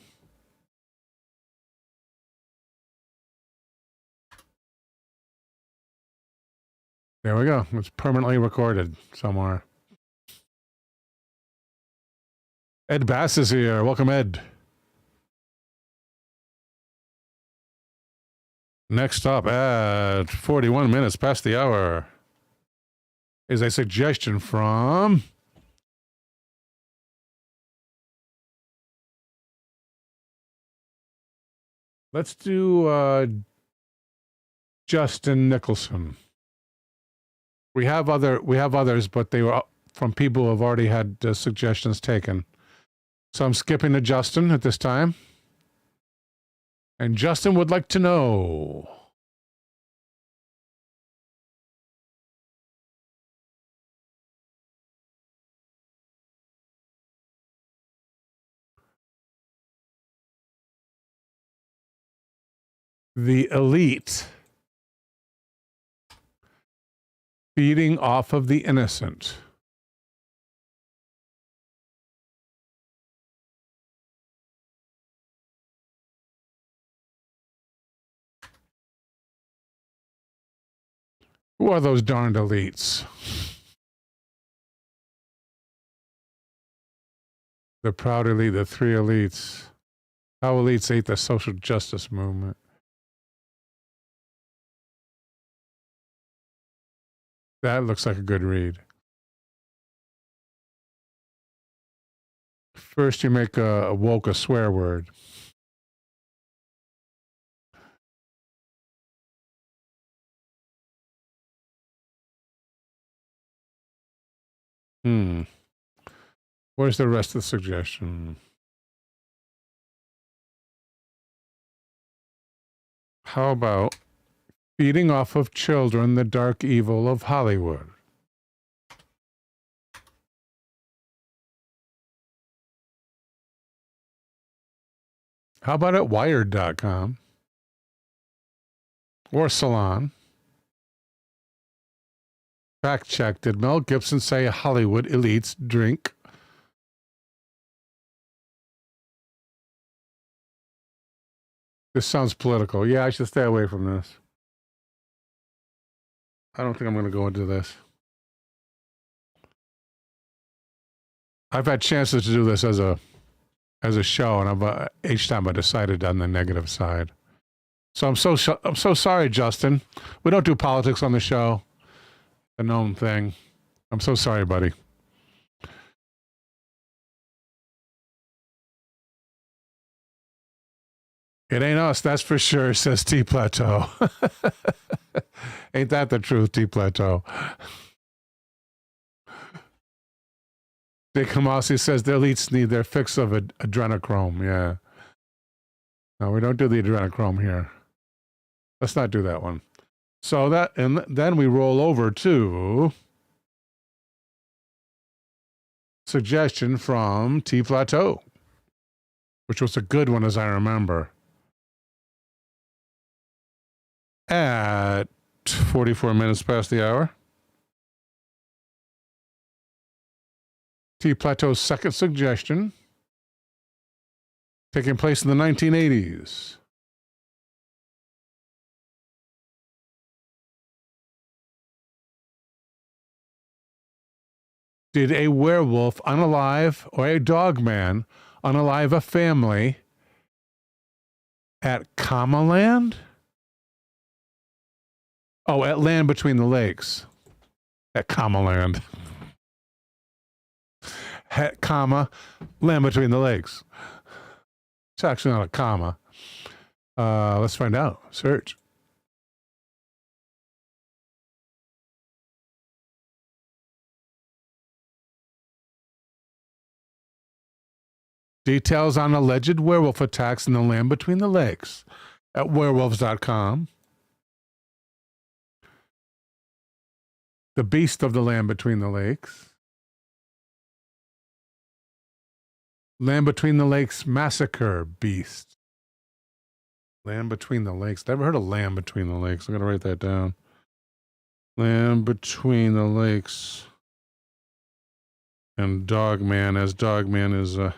There we go. It's permanently recorded somewhere. Ed Bass is here. Welcome, Ed. Next up at 41 minutes past the hour is a suggestion from... Let's do Justin Nicholson. We have others, but they were from people who have already had suggestions taken. So I'm skipping to Justin at this time. And Justin would like to know. The elite feeding off of the innocent. Who are those darned elites? The proud elite, the 3 elites. How elites ate the social justice movement. That looks like a good read. First, you make a woke a swear word. Where's the rest of the suggestion? How about feeding off of children, the dark evil of Hollywood? How about at Wired.com? Or Salon? Fact check. Did Mel Gibson say Hollywood elites drink? This sounds political. Yeah, I should stay away from this. I don't think I'm going to go into this. I've had chances to do this as a show, and each time I decided on the negative side. So I'm so sorry, Justin. We don't do politics on the show. A known thing. I'm so sorry, buddy. It ain't us, that's for sure, says T Plateau. Ain't that the truth, T Plateau? Dick Hamasi says the elites need their fix of adrenochrome. Yeah. No, we don't do the adrenochrome here. Let's not do that one. So that, and then we roll over to suggestion from T Plateau, which was a good one as I remember. At 44 minutes past the hour. T. Plato's second suggestion, taking place in the 1980s. Did a werewolf unalive or a dogman unalive a family at Land? Oh, at Land Between the Lakes. At Land. Land Between the Lakes. It's actually not a comma. Let's find out. Search. Details on alleged werewolf attacks in the Land Between the Lakes at werewolves.com. The Beast of the Land Between the Lakes. Land Between the Lakes Massacre Beast. Land Between the Lakes. Never heard of Land Between the Lakes. I'm going to write that down. Land Between the Lakes. And Dogman, as Dogman is a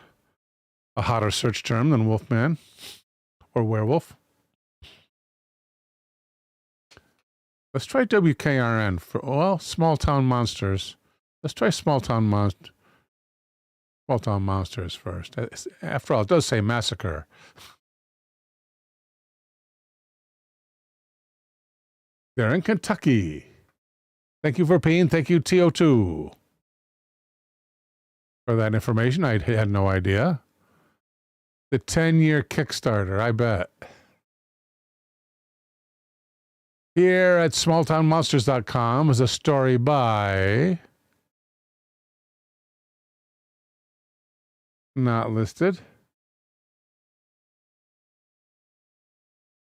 hotter search term than Wolfman or werewolf. Let's try WKRN for, well, small town monsters. Let's try small town monsters first. After all, it does say massacre. They're in Kentucky. Thank you for paying. Thank you, TO2, for that information. I had no idea. The 10-year Kickstarter, I bet. Here at smalltownmonsters.com is a story by... not listed.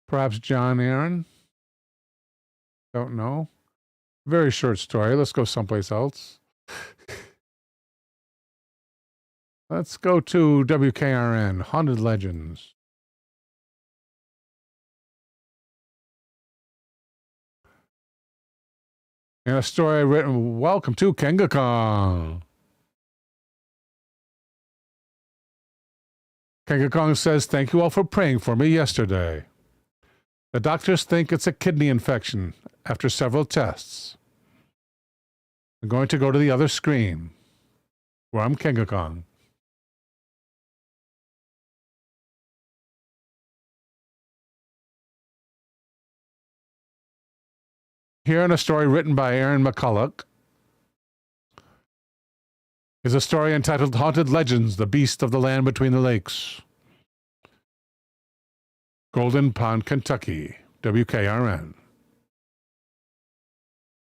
Perhaps John Aaron. Don't know. Very short story. Let's go someplace else. Let's go to WKRN, Haunted Legends. And a story written, welcome to Kengakong. Kengakong says, thank you all for praying for me yesterday. The doctors think it's a kidney infection after several tests. I'm going to go to the other screen, where I'm Kengakong. Here in a story written by Aaron McCulloch is a story entitled Haunted Legends, The Beast of the Land Between the Lakes. Golden Pond, Kentucky, WKRN.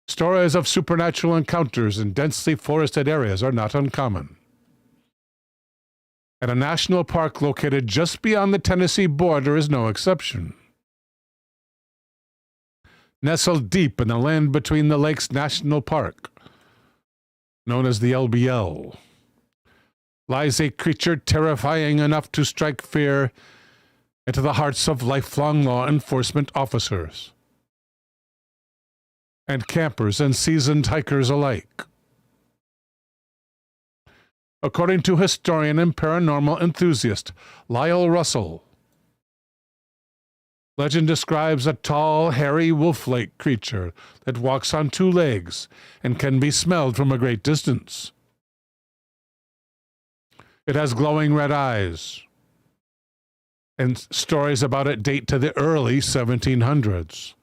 Stories of supernatural encounters in densely forested areas are not uncommon. And a national park located just beyond the Tennessee border is no exception. Nestled deep in the Land Between the Lakes National Park, known as the LBL, lies a creature terrifying enough to strike fear into the hearts of lifelong law enforcement officers and campers and seasoned hikers alike. According to historian and paranormal enthusiast Lyle Russell, legend describes a tall, hairy wolf-like creature that walks on two legs and can be smelled from a great distance. It has glowing red eyes, and stories about it date to the early 1700s.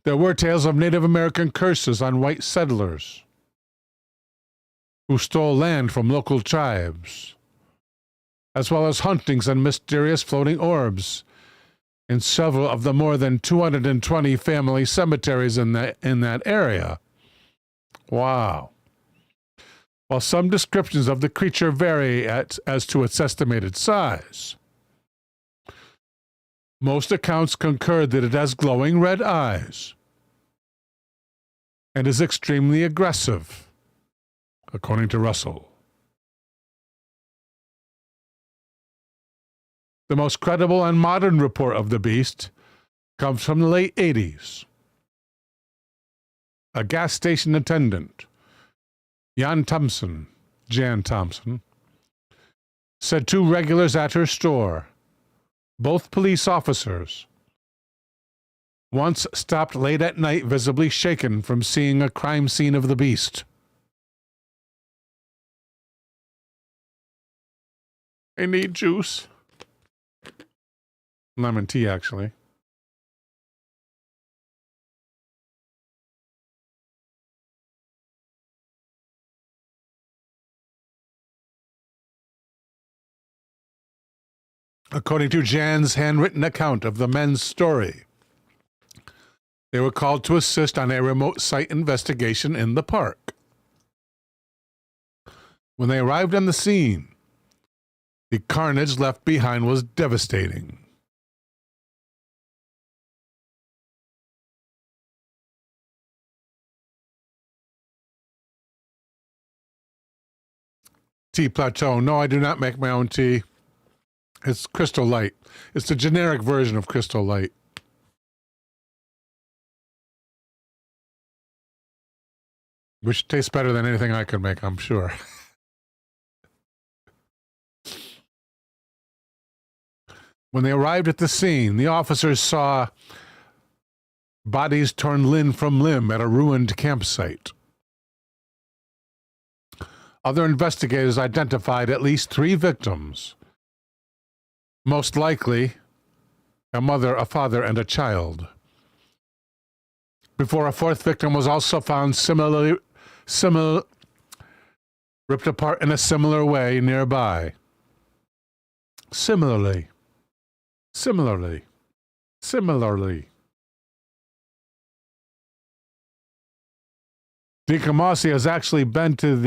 There were tales of Native American curses on white settlers who stole land from local tribes, as well as hauntings and mysterious floating orbs in several of the more than 220 family cemeteries in that area. Wow. While some descriptions of the creature vary as to its estimated size, most accounts concur that it has glowing red eyes and is extremely aggressive, according to Russell. The most credible and modern report of the beast comes from the late 80s. A gas station attendant Jan Thompson, said 2 regulars at her store, both police officers, once stopped late at night visibly shaken from seeing a crime scene of the beast. I need juice. Lemon tea, actually. According to Jan's handwritten account of the men's story, they were called to assist on a remote site investigation in the park. When they arrived on the scene, the carnage left behind was devastating. Tea Plateau. No, I do not make my own tea. It's Crystal Light. It's the generic version of Crystal Light. Which tastes better than anything I could make, I'm sure. When they arrived at the scene, the officers saw bodies torn limb from limb at a ruined campsite. Other investigators identified at least 3 victims. Most likely, a mother, a father, and a child. Before a 4th victim was also found similar, ripped apart in a similar way nearby. Similarly. Dekamasi has actually been to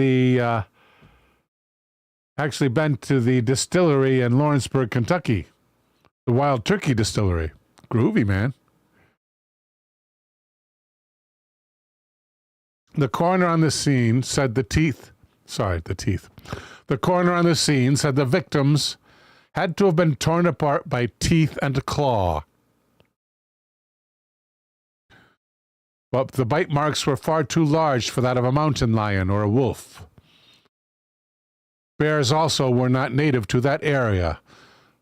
the distillery in Lawrenceburg, Kentucky. The Wild Turkey Distillery. Groovy, man. The coroner on the scene said the coroner on the scene said the victims had to have been torn apart by teeth and claw. But the bite marks were far too large for that of a mountain lion or a wolf. Bears also were not native to that area,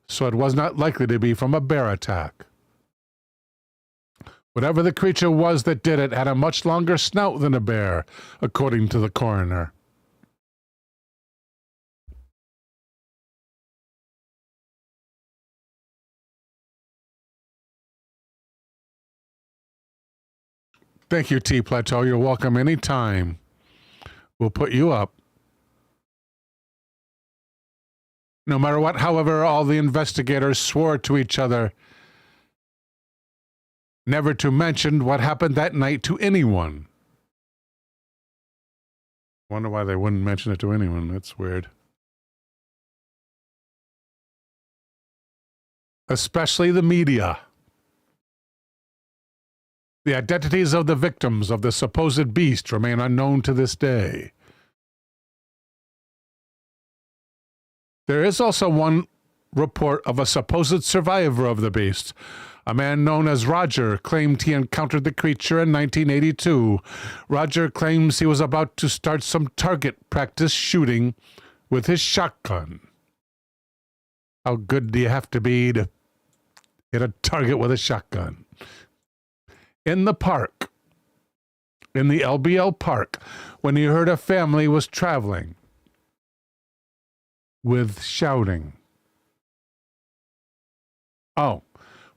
so it was not likely to be from a bear attack. Whatever the creature was that did it had a much longer snout than a bear, according to the coroner. Thank you, Tea Plateau. You're welcome anytime. We'll put you up. No matter what, however, all the investigators swore to each other never to mention what happened that night to anyone. Wonder why they wouldn't mention it to anyone. That's weird. Especially the media. The identities of the victims of the supposed beast remain unknown to this day. There is also one report of a supposed survivor of the beast. A man known as Roger claimed he encountered the creature in 1982. Roger claims he was about to start some target practice shooting with his shotgun. How good do you have to be to hit a target with a shotgun? In the park, in the LBL park, when he heard a family was traveling with shouting. Oh,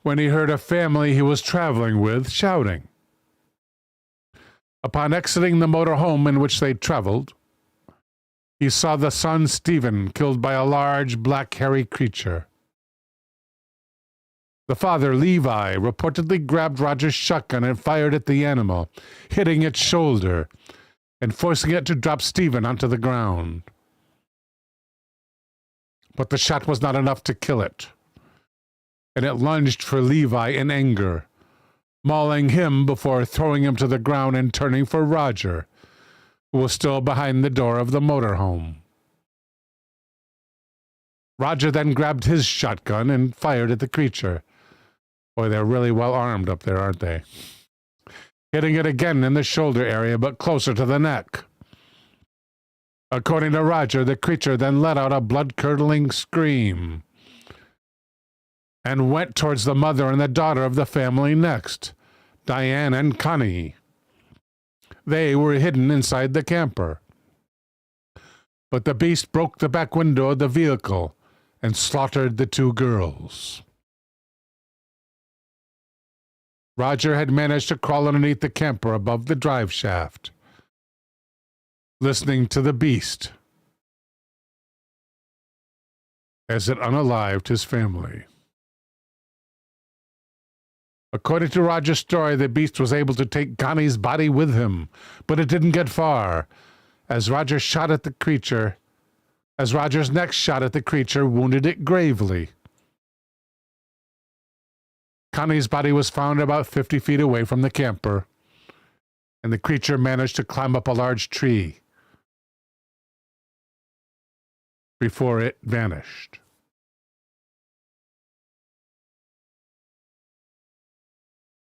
when he heard a family he was traveling with shouting. Upon exiting the motor home in which they traveled, he saw the son Stephen killed by a large black hairy creature. The father, Levi, reportedly grabbed Roger's shotgun and fired at the animal, hitting its shoulder and forcing it to drop Stephen onto the ground. But the shot was not enough to kill it, and it lunged for Levi in anger, mauling him before throwing him to the ground and turning for Roger, who was still behind the door of the motorhome. Roger then grabbed his shotgun and fired at the creature. Boy, they're really well armed up there, aren't they? Hitting it again in the shoulder area, but closer to the neck. According to Roger, the creature then let out a blood-curdling scream and went towards the mother and the daughter of the family next, Diane and Connie. They were hidden inside the camper. But the beast broke the back window of the vehicle and slaughtered the two girls. Roger had managed to crawl underneath the camper above the drive shaft, listening to the beast as it unalived his family. According to Roger's story, the beast was able to take Connie's body with him, but it didn't get far, as Roger's next shot at the creature wounded it gravely. Connie's body was found about 50 feet away from the camper, and the creature managed to climb up a large tree before it vanished.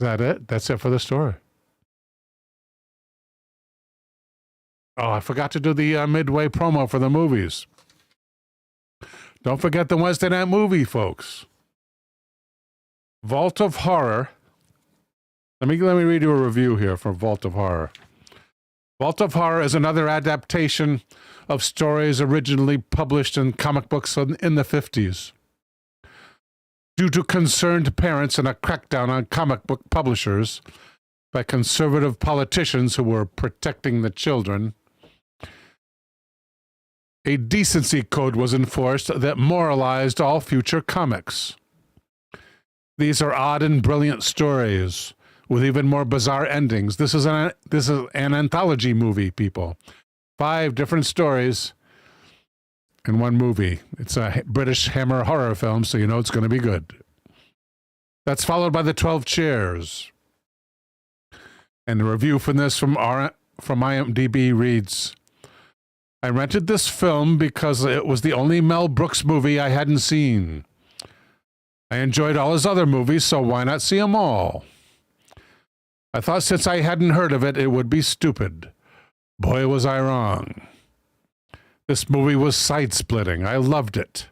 Is that it? That's it for the story. Oh, I forgot to do the midway promo for the movies. Don't forget the Wednesday night movie, folks. Vault of Horror. Let me read you a review here for Vault of Horror. Vault of Horror is another adaptation of stories originally published in comic books in the 50s. Due to concerned parents and a crackdown on comic book publishers by conservative politicians who were protecting the children, a decency code was enforced that moralized all future comics. These are odd and brilliant stories with even more bizarre endings. This is an anthology movie, people. 5 different stories in one movie. It's a British Hammer horror film, so you know it's going to be good. That's followed by The 12 Chairs. And the review from this from IMDb reads, I rented this film because it was the only Mel Brooks movie I hadn't seen. I enjoyed all his other movies, so why not see them all? I thought since I hadn't heard of it, it would be stupid. Boy, was I wrong. This movie was side-splitting. I loved it.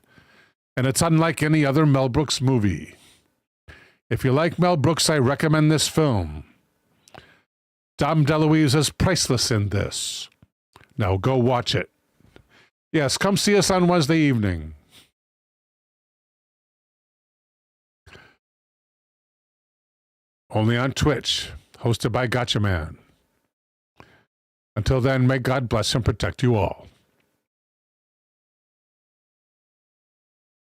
And it's unlike any other Mel Brooks movie. If you like Mel Brooks, I recommend this film. Dom DeLuise is priceless in this. Now go watch it. Yes, come see us on Wednesday evening. Only on Twitch, hosted by Gotcha Man. Until then, may God bless and protect you all.